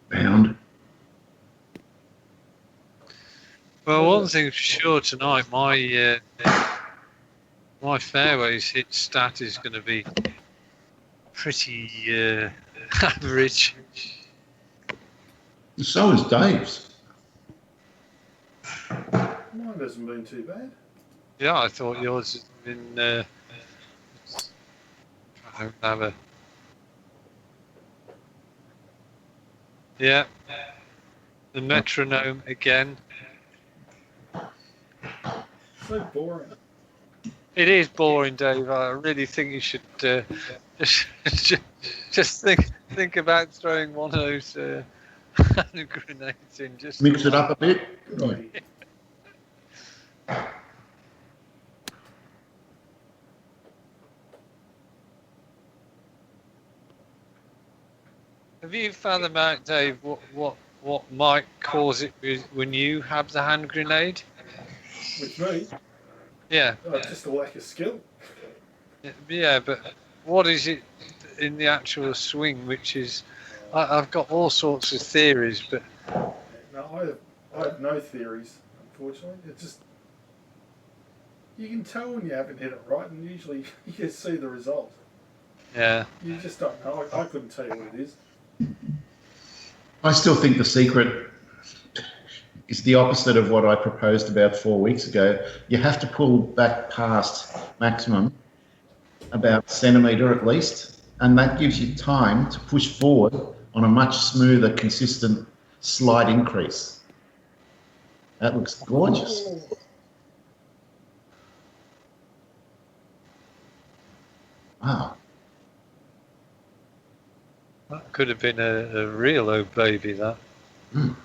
Bound. well. One thing for sure tonight, my fairways hit stat is going to be pretty average. So is Dave's. Mine hasn't been too bad. Yeah, I thought yours had been. I don't have a. Yeah, the metronome again. So boring. It is boring, Dave. I really think you should just just think about throwing one of those hand grenades in. Just Mix it up a bit. Good idea. Have you found out, Dave, what might cause it when you have the hand grenade? With me, Yeah, just a lack of skill. yeah, but what is it in the actual swing? Which is, I've got all sorts of theories, but No, I have no theories, unfortunately. It's just, you can tell when you haven't hit it right, and usually you just see the result. yeah, You just don't know. I couldn't tell you what it is. I still think the secret is the opposite of what I proposed about 4 weeks ago. You have to pull back past maximum about a centimetre at least, and that gives you time to push forward on a much smoother, consistent slight increase. That looks gorgeous. Wow. that could have been a real old baby. That. Mm.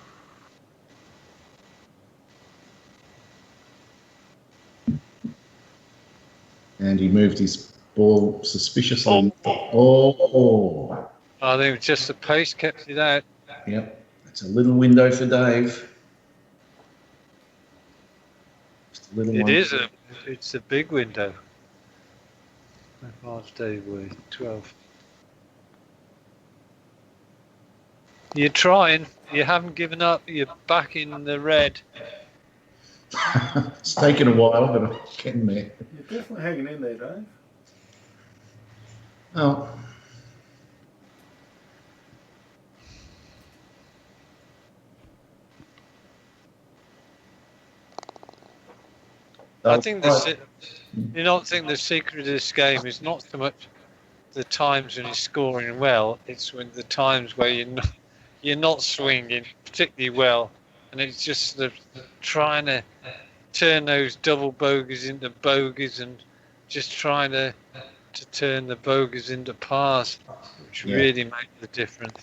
And he moved his ball suspiciously. Oh. I think just the pace kept it out. Yep. It's a little window for Dave. Just a little It one. is it's a big window. How far's Dave with 12? You're trying. You haven't given up. You're back in the red. It's taken a while, but I'm getting there. You're definitely hanging in there, Dave. Oh. I think you don't think the secret of this game is not so much the times when you're scoring well. It's when the times where you're not swinging particularly well, and it's just sort of trying to turn those double bogeys into bogeys and just trying to turn the bogeys into pars, which really make the difference.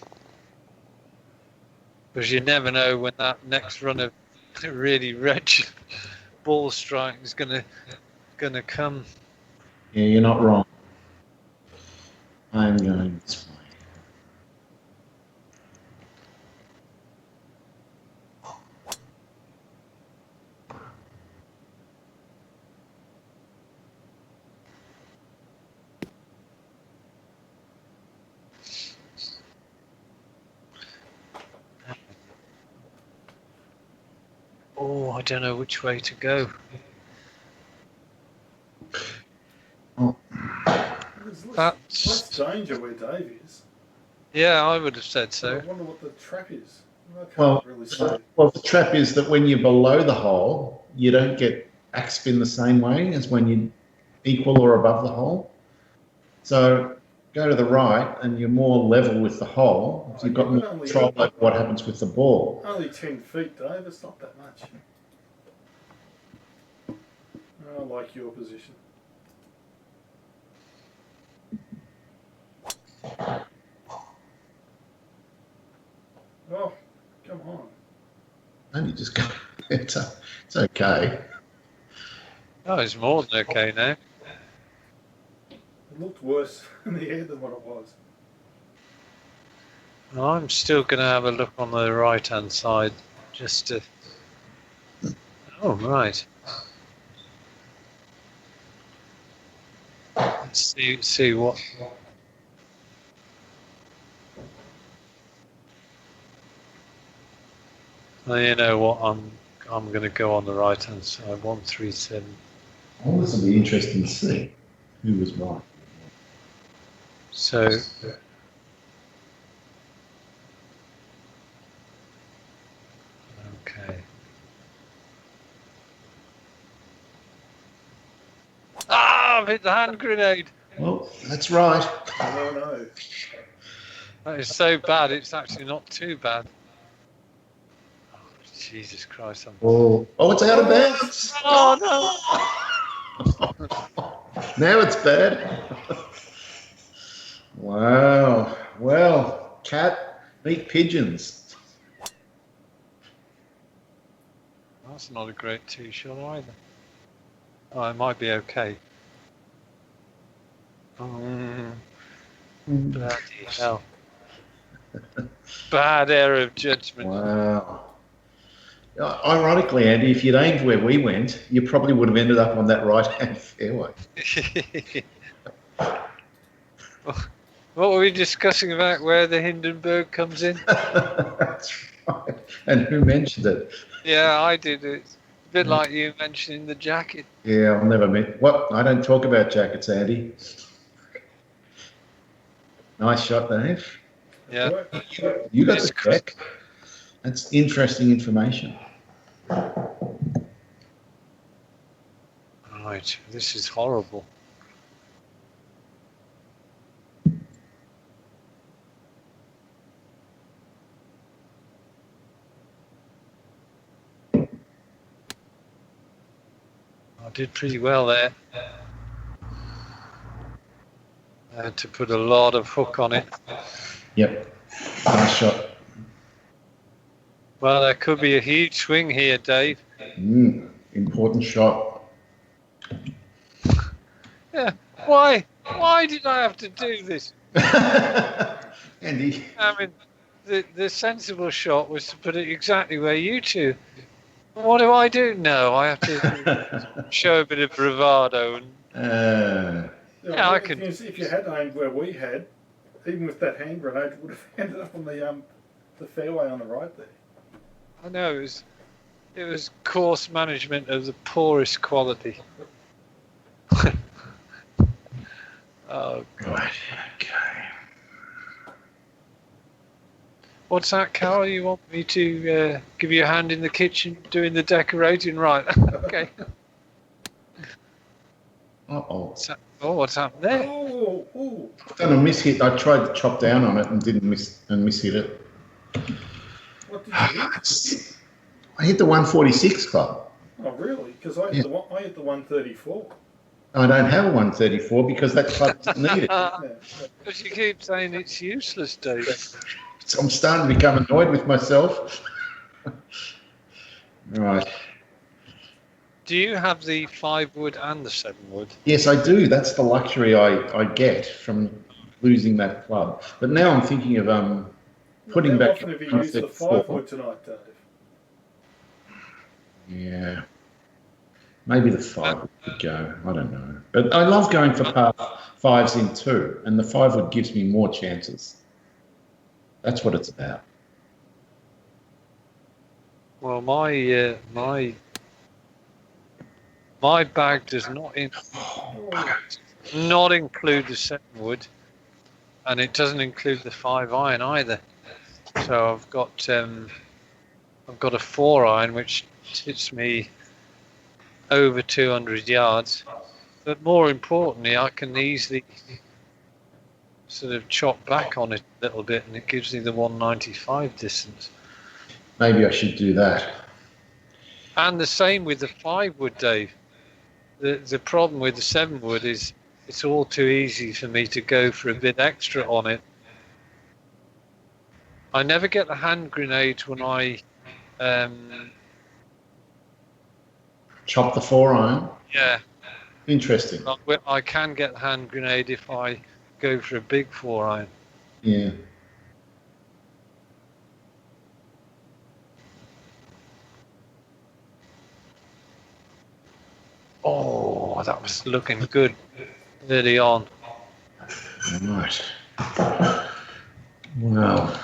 Because you never know when that next run of really wretched ball strike is gonna come. Yeah, you're not wrong. I'm going this way. Oh, I don't know which way to go. There's less That's danger where Dave is. yeah, I would have said I so. wonder what the trap is. I can't Well, really say. well, the trap is that when you're below the hole, you don't get backspin the same way as when you're equal or above the hole. So go to the right and you're more level with the hole. So you've got more control over what happens with the ball. Only 10 feet, Dave. It's not that much. I like your position. Oh, come on. And you just go, it's okay. Oh, it's more than okay now. It looked worse in the air than what it was. I'm still going to have a look on the right-hand side, just to. Oh, right. Let's see what. Oh, you know what? I'm going to go on the right-hand side. 137. Oh, this will be interesting to see who was right. So. Okay. Ah, I've hit the hand grenade. Well, that's right. Oh, no. That is so bad. It's actually not too bad. Oh, Jesus Christ! Oh, it's out of bounds. Oh no! Now it's bad. Wow. Well, cat, meet pigeons. That's not a great tee shot either. Oh, it might be okay. Bloody hell. Bad error of judgment. Wow. Ironically, Andy, if you'd aimed where we went, you probably would have ended up on that right-hand fairway. What were we discussing about where the Hindenburg comes in? That's right. And who mentioned it? Yeah, I did. It's a bit like you mentioning the jacket. Yeah, I'll never meet. What? I don't talk about jackets, Andy. Nice shot, Dave. Yeah. You got the check. That's interesting information. Right, this is horrible. I did pretty well there. I had to put a lot of hook on it. Yep. Nice shot. Well, there could be a huge swing here, Dave. Important shot. Yeah. Why? Why did I have to do this? Andy. I mean, the sensible shot was to put it exactly where you two. What do I do? No, I have to show a bit of bravado. And Yeah, I can. If you had aimed where we had, even with that hand grenade, it would have ended up on the fairway on the right there. I know it was course management of the poorest quality. Oh God. Right. Okay. What's that, Carol? You want me to give you a hand in the kitchen doing the decorating? Right. Okay. Uh-oh. What's happened there? Oh. Done a mishit. I tried to chop down on it and didn't mishit it. What did you hit? I hit the 146 club. Oh, really? Because I hit the 134. I don't have a 134 because that club doesn't need it. Because you keep saying it's useless, Dave. So I'm starting to become annoyed with myself. Right. Do you have the 5-wood and the 7-wood? Yes, I do. That's the luxury I get from losing that club. But now I'm thinking of putting How back. often have you used the 5-wood tonight, Dave? Yeah. Maybe the 5 would go. I don't know. But I love going for par 5s in 2, and the 5 wood gives me more chances. That's what it's about. Well, my bag does not in. Oh, bugger. not include the 7-wood, and it doesn't include the 5-iron either. So I've got a 4-iron which hits me over 200 yards. But more importantly, I can easily sort of chop back on it a little bit, and it gives me the 195 distance. Maybe I should do that. And the same with the 5-wood, Dave. The problem with the 7-wood is it's all too easy for me to go for a bit extra on it. I never get the hand grenade when I Chop the 4-iron. yeah. Interesting. I can get the hand grenade if I go for a big 4-iron. Yeah. Oh, that was looking good early on. Right. Well,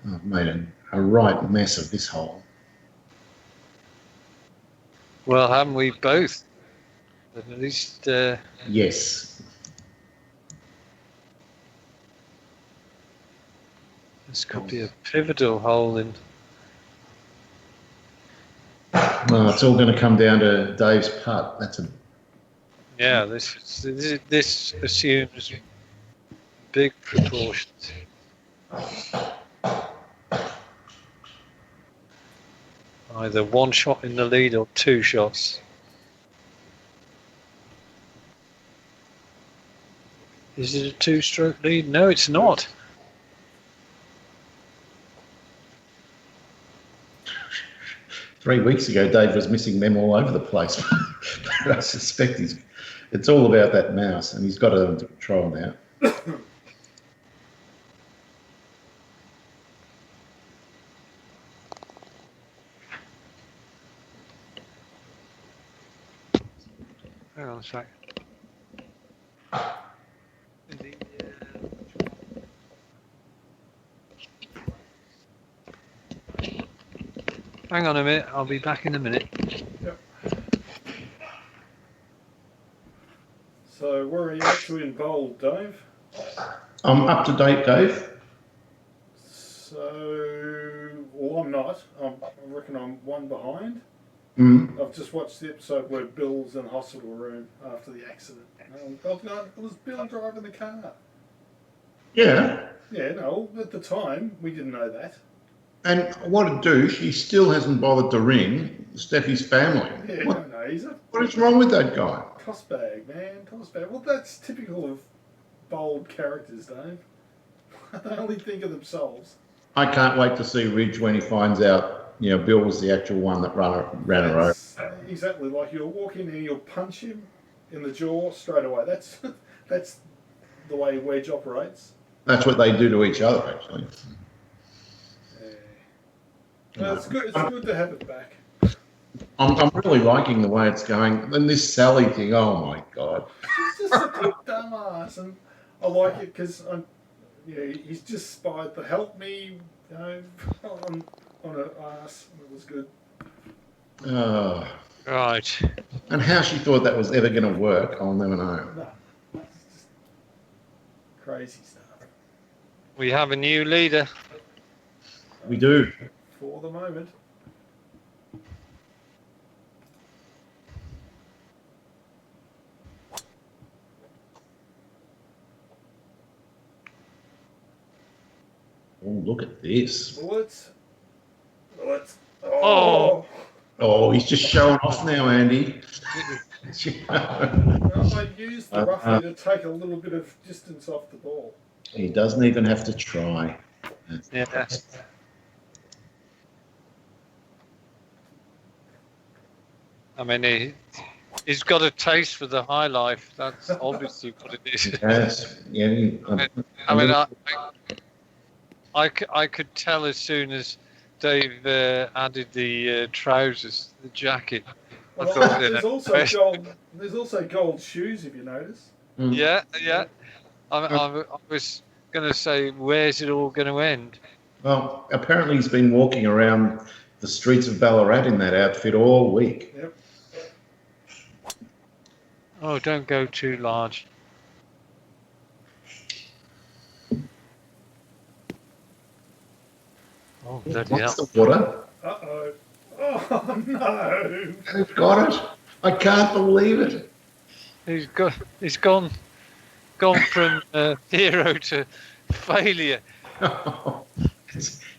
I've made a right mess of this hole. Well, haven't we both? At least. Yes. This could be a pivotal hole in. Well, it's all going to come down to Dave's putt. That's a. Yeah, this assumes big proportions. Either one shot in the lead or 2 shots. Is it a 2-stroke lead? No, it's not. Three weeks ago, Dave was missing them all over the place. I suspect it's all about that mouse, and he's got it under control now. Hang on a sec. Hang on a minute, I'll be back in a minute. Yep. So where are you up to in bold, Dave? I'm up to date, Dave. So, well, I'm not. I reckon I'm one behind. Mm. I've just watched the episode where Bill's in the hospital room after the accident. It was Bill driving the car. Yeah. Yeah, no, at the time, we didn't know that. And what a douche, he still hasn't bothered to ring Steffi's family. Yeah, no, he's a What is wrong with that guy? toss bag, man, toss bag. Well, that's typical of bold characters, Dave. They only think of themselves. I can't wait to see Ridge when he finds out, Bill was the actual one that ran her over. Exactly, like you'll walk in and you'll punch him in the jaw straight away. That's the way Wedge operates. That's what they do to each other, actually. No, it's good. It's good to have it back. I'm really liking the way it's going. And this Sally thing, oh my God. He's just such a dumbass, and I like it because he's just spied to help me, on her ass. It was good. Right. And how she thought that was ever going to work, I'll never know. No, it's just crazy stuff. We have a new leader. We do. For the moment. Oh, look at this. Bullets. Oh. Oh, he's just showing off now, Andy. I used the roughly to take a little bit of distance off the ball. He doesn't even have to try. Yeah. I mean, he's got a taste for the high life. That's obviously what it is. Yes. Yeah. I could tell as soon as Dave added the trousers, the jacket. Well, there's also gold shoes, if you notice. Yeah. I was going to say, where's it all going to end? Well, apparently he's been walking around the streets of Ballarat in that outfit all week. Yep. Oh, don't go too large. Oh, bloody What's hell. the water? Uh-oh. Oh, no. They've got it. I can't believe it. He's gone from hero to failure.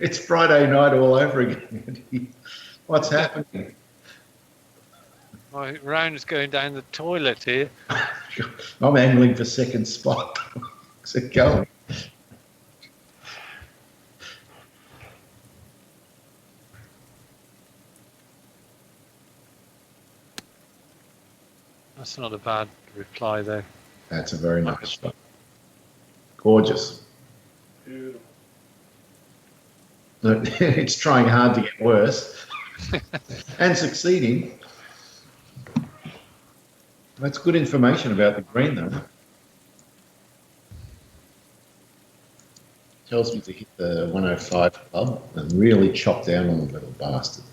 It's Friday night all over again. What's happening? My round's going down the toilet here. I'm angling for second spot. How's it going? That's not a bad reply, though. That's a very nice shot. Gorgeous. Beautiful. It's trying hard to get worse and succeeding. That's good information about the green, though. Tells me to hit the 105 club and really chop down on the little bastard.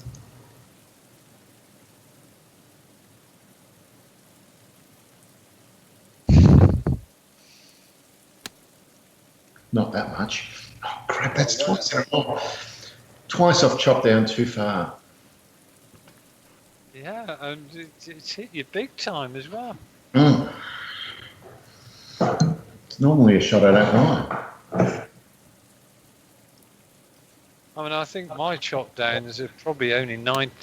Not that much. Oh, crap, that's twice in a row. Twice I've chopped down too far. Yeah, and it's hit you big time as well. Mm. It's normally a shot I don't like. I mean, I think my chop downs are probably only 90.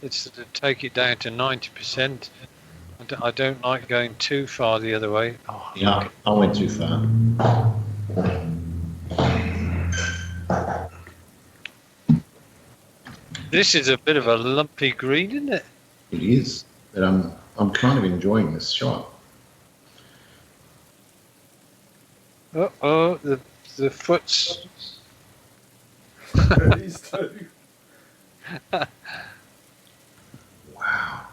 It's to take it down to 90%. I don't like going too far the other way. Oh, Yeah, I went too far. this is a bit of a lumpy green, isn't it? It is, but I'm kind of enjoying this shot. Uh-oh, the foot's... These two. Wow.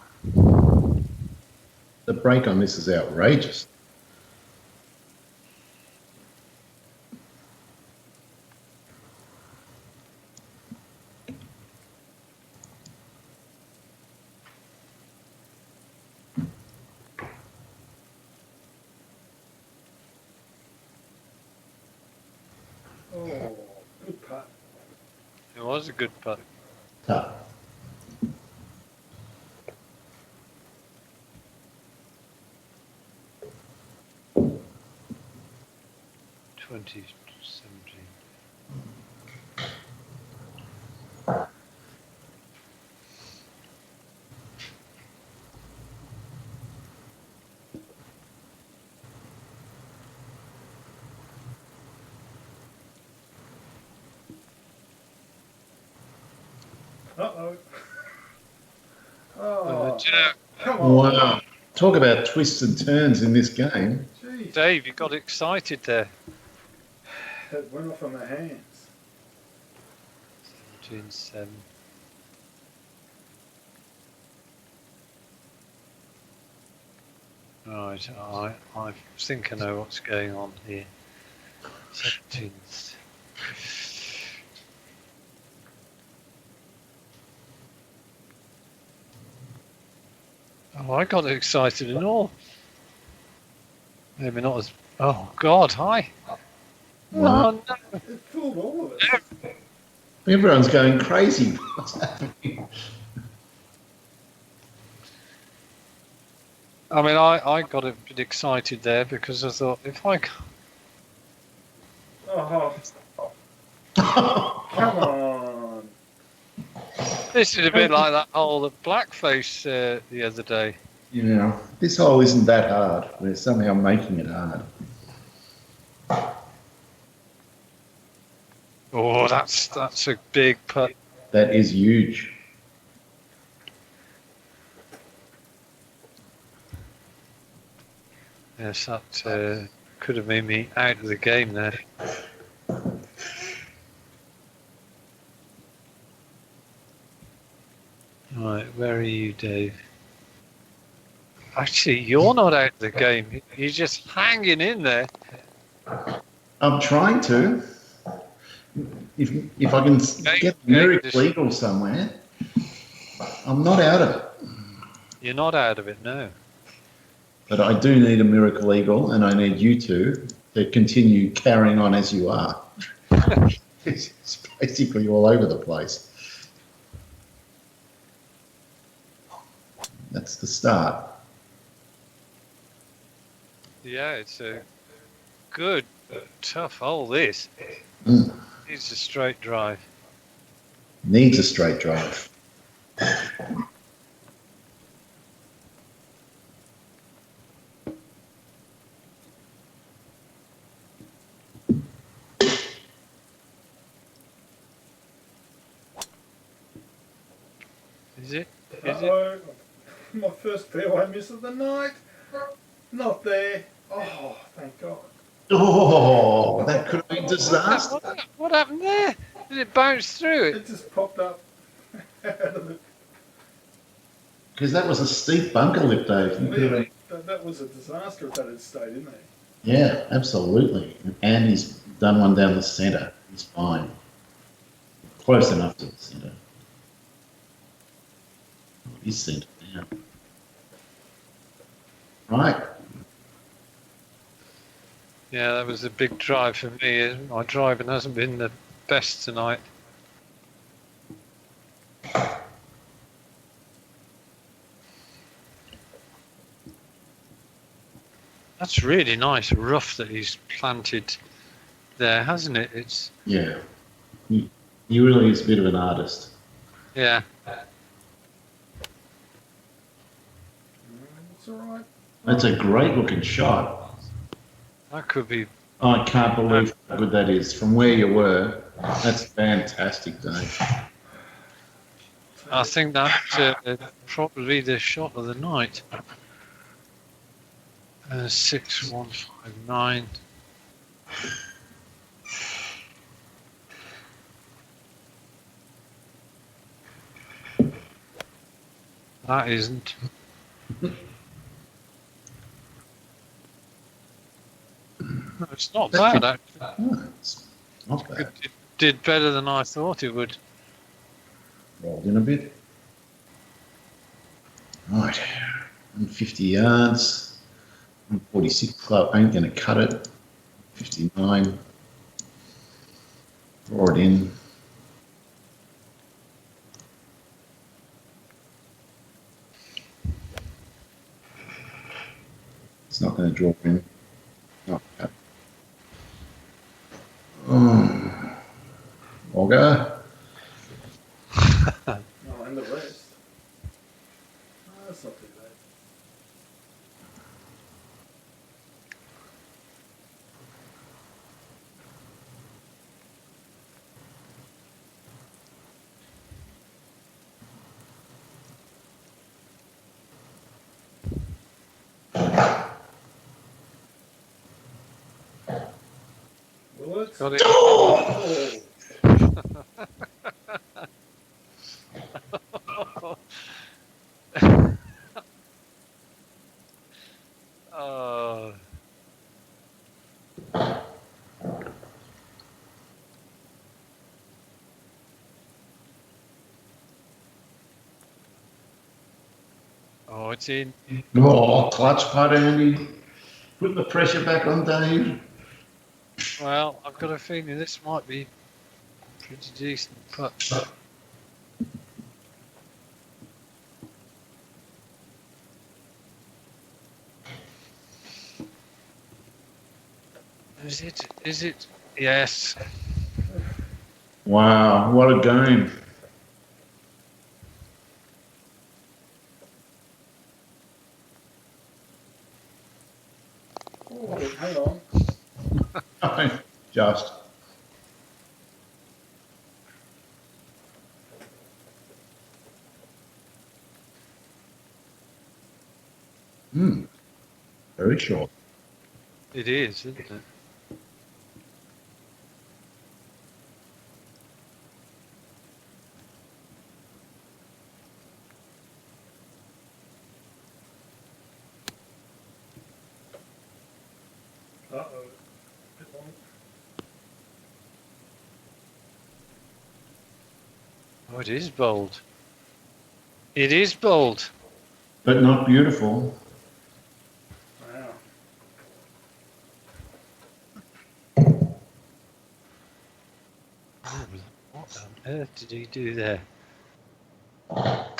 The break on this is outrageous. Oh, good putt. It was a good putt. Ah, 2017. Uh-oh. Oh, Do you know, come on. wow. Talk about twists and turns in this game. Jeez. Dave, you got excited there. It went off in my hands. 17-7. Right, I think I know what's going on here. 17. Oh, I got excited and all. Maybe not as... Oh, God, hi. Wow. Oh, no. It fooled all of us. Everyone's going crazy. What's happening? I mean, I got a bit excited there because I thought, if I... Oh, come on. This is a bit like that hole at Blackface the other day. You know, this hole isn't that hard. We're somehow making it hard. Oh, that's a big putt. That is huge. Yes, that could have made me out of the game there. Right, where are you, Dave? Actually, you're not out of the game. You're just hanging in there. I'm trying to. If I can get a miracle eagle somewhere, I'm not out of it. You're not out of it, no. But I do need a Miracle Eagle, and I need you two to continue carrying on as you are. It's basically all over the place. That's the start. Yeah, it's a good, tough hole, this. Mm. It's a straight drive. Needs a straight drive. Is it? Uh-oh. My first fairway miss of the night. Not there. Oh, thank God. Oh, that could have been disaster. What happened there? Did it bounce through it? It just popped up out of the... Because that was a steep bunker lip, Dave. You could have been... That was a disaster if that had stayed in there. Yeah, absolutely. And he's done one down the centre. He's fine. Close enough to the centre. He's centre down. Right. Yeah, that was a big drive for me. My driving hasn't been the best tonight. That's really nice rough that he's planted there, hasn't it? It's Yeah. He really is a bit of an artist. yeah. It's all right. That's a great looking shot. That could be. I can't believe how good that is. From where you were, that's fantastic, Dave. I think that's probably the shot of the night. 6159. That isn't. No, it's not bad, actually. Oh, it's not bad. It did better than I thought it would. Rolled in a bit. Right. 150 yards. 146 club. Ain't going to cut it. 59. Draw it in. It's not going to draw in. Not cut. Auger. Oh, and the rest. Oh, that's not too bad. Bullets. Got it. Oh. Oh. Oh, it's in. Oh, clutch putt, Andy. Putting the pressure back on Dave. Well, I've got a feeling this might be pretty decent putt. Is it? Is it? Yes. Wow, what a game. Oh, hang on. Just. Very short. It is, isn't it? Uh-oh. Bit long. Oh, it is bold. It is bold. But not beautiful. What on earth did he do there? Well,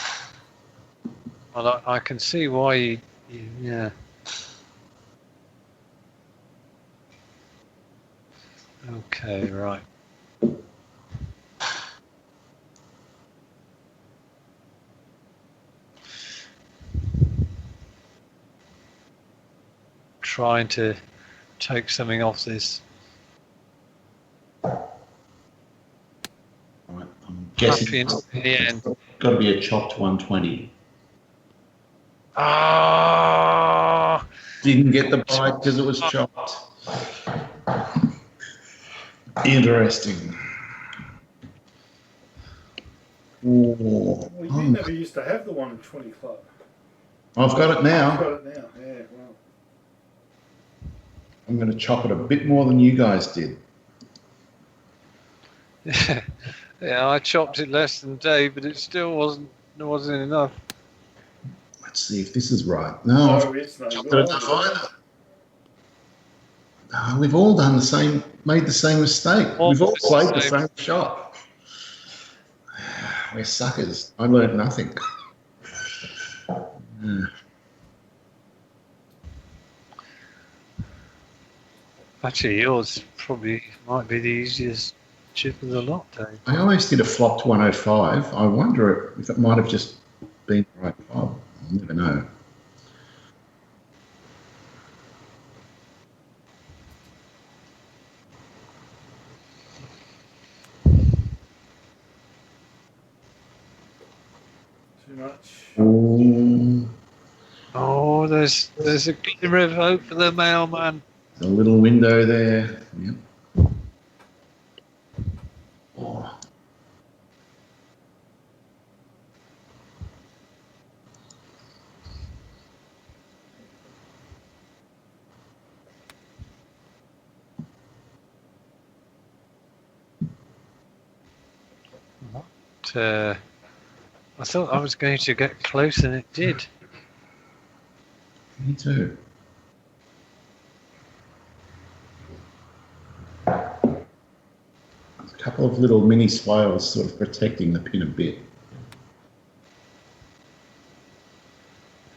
I can see why yeah. Okay, right. Trying to take something off this. Right, I'm guessing In the end. got to be a chopped 120. Ah! Didn't get the bite because it was chopped. Interesting. Ooh, Well, you never used to have the 120 club. I've got it now. You've got it now. Yeah, well. I'm going to chop it a bit more than you guys did. Yeah, I chopped it less than Dave, but it still wasn't enough. Let's see if this is right. No, No, it's no chopped good. it enough either. No, we've all made the same mistake. We've all played the same shot. We're suckers. I learned nothing. Actually, yours probably might be the easiest chip of the lot, Dave. I always did a flopped 105. I wonder if it might have just been the right club. I'll never know. Too much. Ooh, Oh, there's a glimmer of hope for the mailman. a little window there. Yep. Oh. I thought I was going to get close, and it did. Me too. A couple of little mini swales sort of protecting the pin a bit.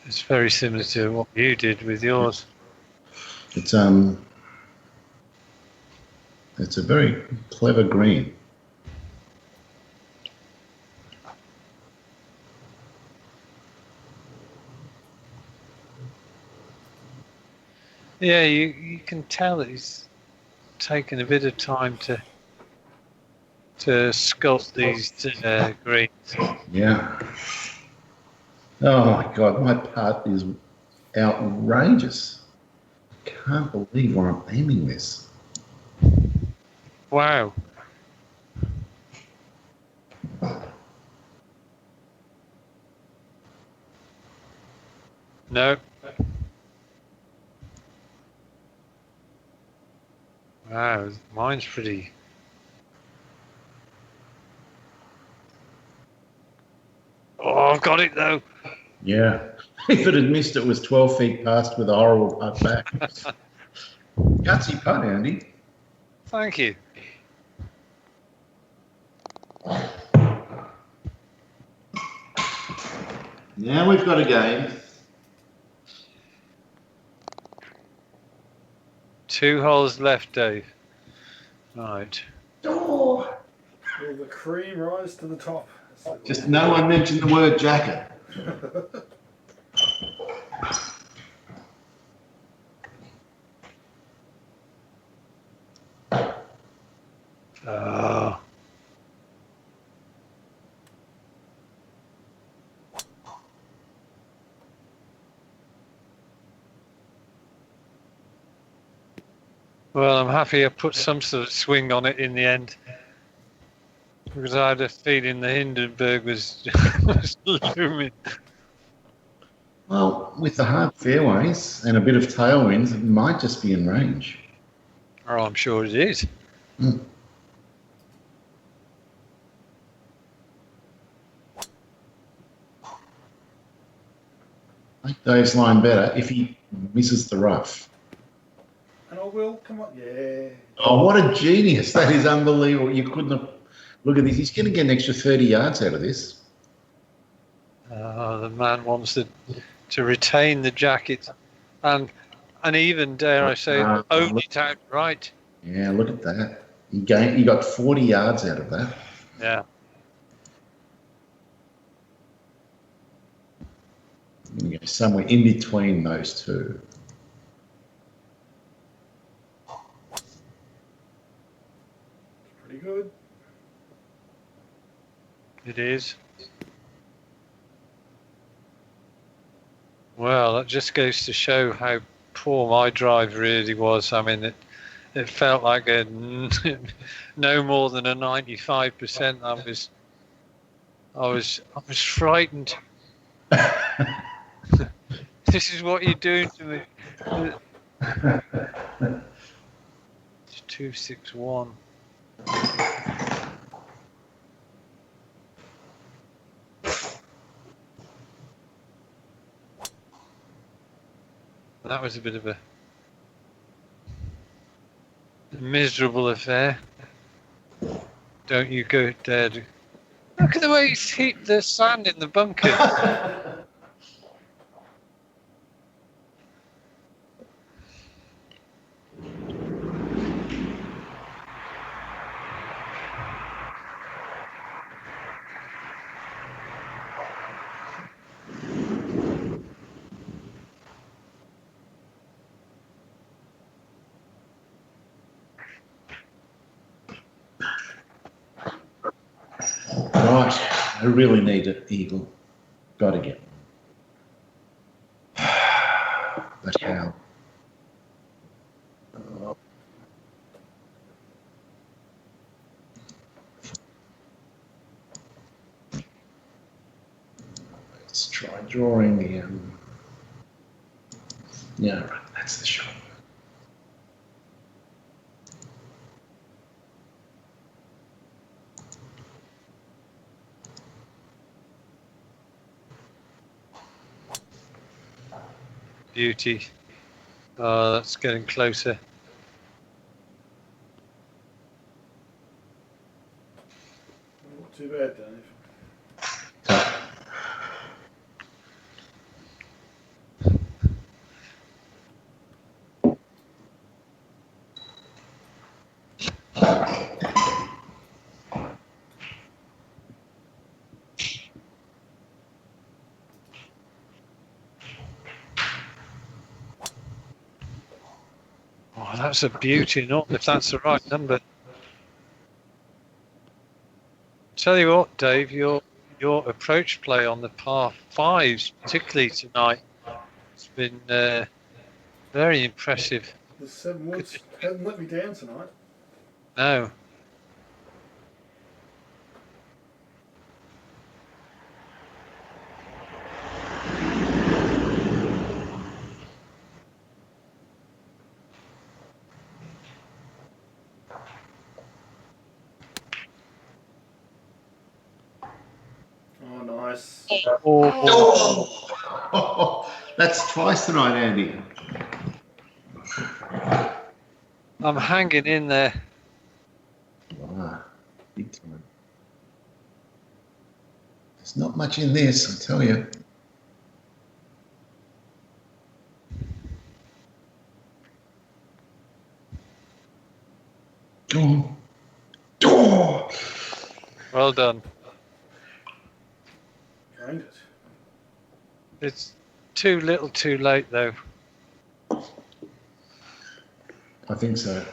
It's very similar to what you did with yours. It's a very clever green. Yeah, you can tell that he's taken a bit of time to sculpt these greens. Yeah. Oh my God, my putt is outrageous. I can't believe where I'm aiming this. Wow. No. Wow, mine's pretty. Oh, I've got it though. Yeah. If it had missed, it was 12 feet past with a horrible putt back. Gutsy putt, Andy. Thank you. Now we've got a game. 2 holes left, Dave. Right. Oh. Will the cream rise to the top? Just no one mentioned the word jacket. Oh. Well, I'm happy I put some sort of swing on it in the end, because I had a feeling the Hindenburg was, was looming. Well, with the hard fairways and a bit of tailwinds, it might just be in range. Oh, I'm sure it is. Mm. I think Dave's line better if he misses the rough. And I will, come on, yeah. Oh, what a genius. That is unbelievable. You couldn't have Look at this. He's going to get an extra 30 yards out of this. The man wants to retain the jacket, and even dare I say, own it outright. Yeah, look at that. He got 40 yards out of that. Yeah. I'm going to go somewhere in between those two. Pretty good. It is. Well, that just goes to show how poor my drive really was. I mean, it felt like no more than a 95%. I was frightened. This is what you're doing to me. It's 261. That was a bit of a miserable affair. Don't you go there. Look at the way he's heaped the sand in the bunker. Right, I really need an eagle. Got to get one. But how? Let's try drawing the. Yeah, right, that's the shot. Beauty. Oh, that's getting closer. Not too bad, Dave. Oh, that's a beauty, not if that's the right number. Tell you what, Dave, your approach play on the par fives, particularly tonight, has been very impressive. The 7 woods hasn't let me down tonight. No. Oh, nice. Oh, that's twice tonight, Andy. I'm hanging in there. Wow, big time. There's not much in this, I tell you. Go on. Oh. Well done. Drained it. It's too little too late, though. I think so.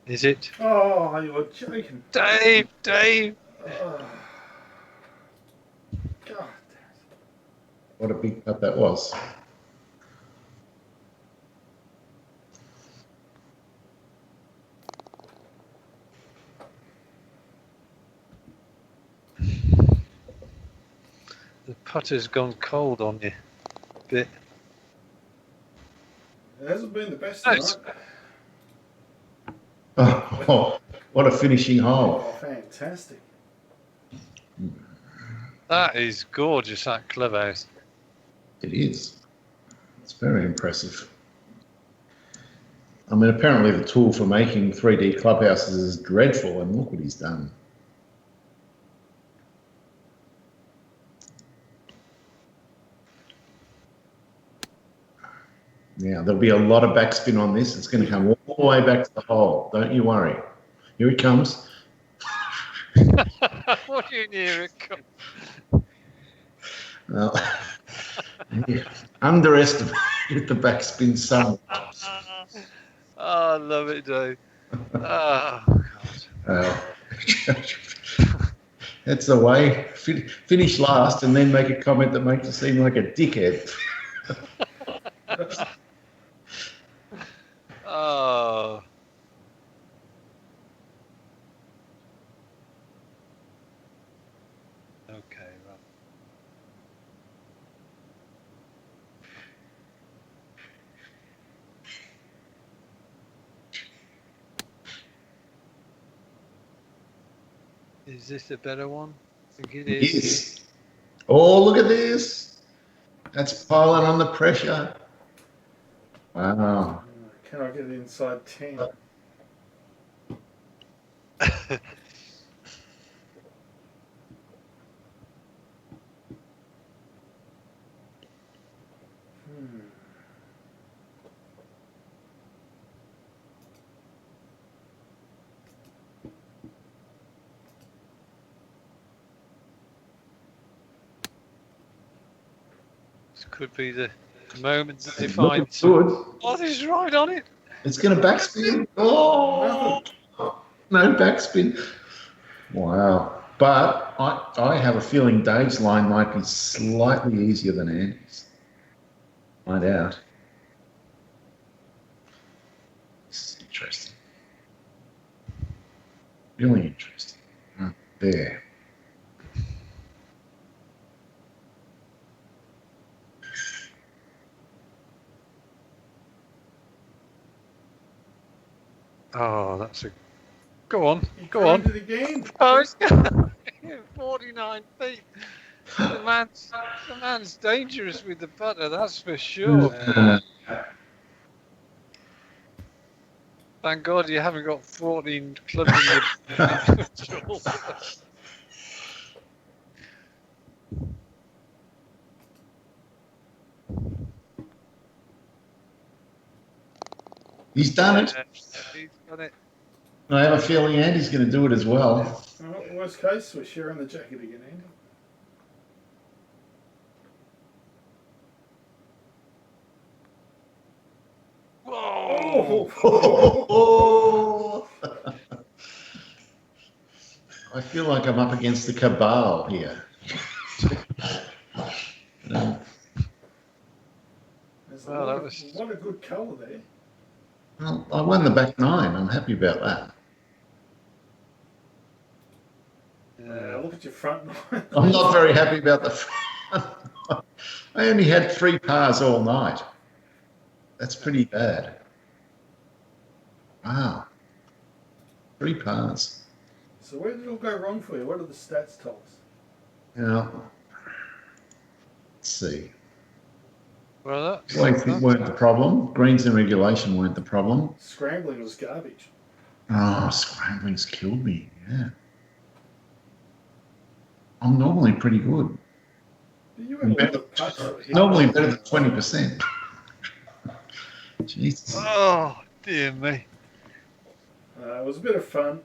Is it? Oh, you were joking. Dave! Oh. God. What a big putt that was. The putter's gone cold on you a bit. It hasn't been the best Nice. tonight. Oh, what a finishing hole. Oh, fantastic. That is gorgeous, that clubhouse. It is. It's very impressive. I mean, apparently the tool for making 3D clubhouses is dreadful, and look what he's done. Now, there'll be a lot of backspin on this. It's going to come all the way back to the hole. Don't you worry. Here it comes. What do you hear it come? Well, yeah, underestimated the backspin somewhat. Oh, I love it, Dave. Oh, God. That's the way. Finish last and then make a comment that makes you seem like a dickhead. Oh. Okay, right. Is this a better one? I think it is. Yes. Oh, look at this. That's piling on the pressure. Wow. Can I get it inside 10? This could be the moment that defines. Good. Oh, this is right on it. It's going to backspin. Oh, no backspin. Wow. But I have a feeling Dave's line might be slightly easier than Andy's. Find out. This is interesting. Really interesting. There. Oh, that's a. Go on, He go on. cranked it again. Oh, it's 49 feet. The man's dangerous with the putter, that's for sure. Thank God you haven't got 14 clubs in your He's done it. He's done it. I have a feeling Andy's going to do it as well. Well, worst case, we're sharing the jacket again, Andy. Whoa! Oh. I feel like I'm up against the cabal here. What a good colour there. Well, I won the back nine. I'm happy about that. Look at your front nine. I'm not very happy about the front. I only had 3 pars all night. That's pretty bad. Wow. 3 pars. So where did it all go wrong for you? What are the stats tell us? Now, let's see. Well, Length weren't the problem. Greens and regulation weren't the problem. Scrambling was garbage. Oh, scrambling's killed me. Yeah. I'm normally pretty good. You have better, normally better than 20%. Jesus. Oh, dear me. It was a bit of fun.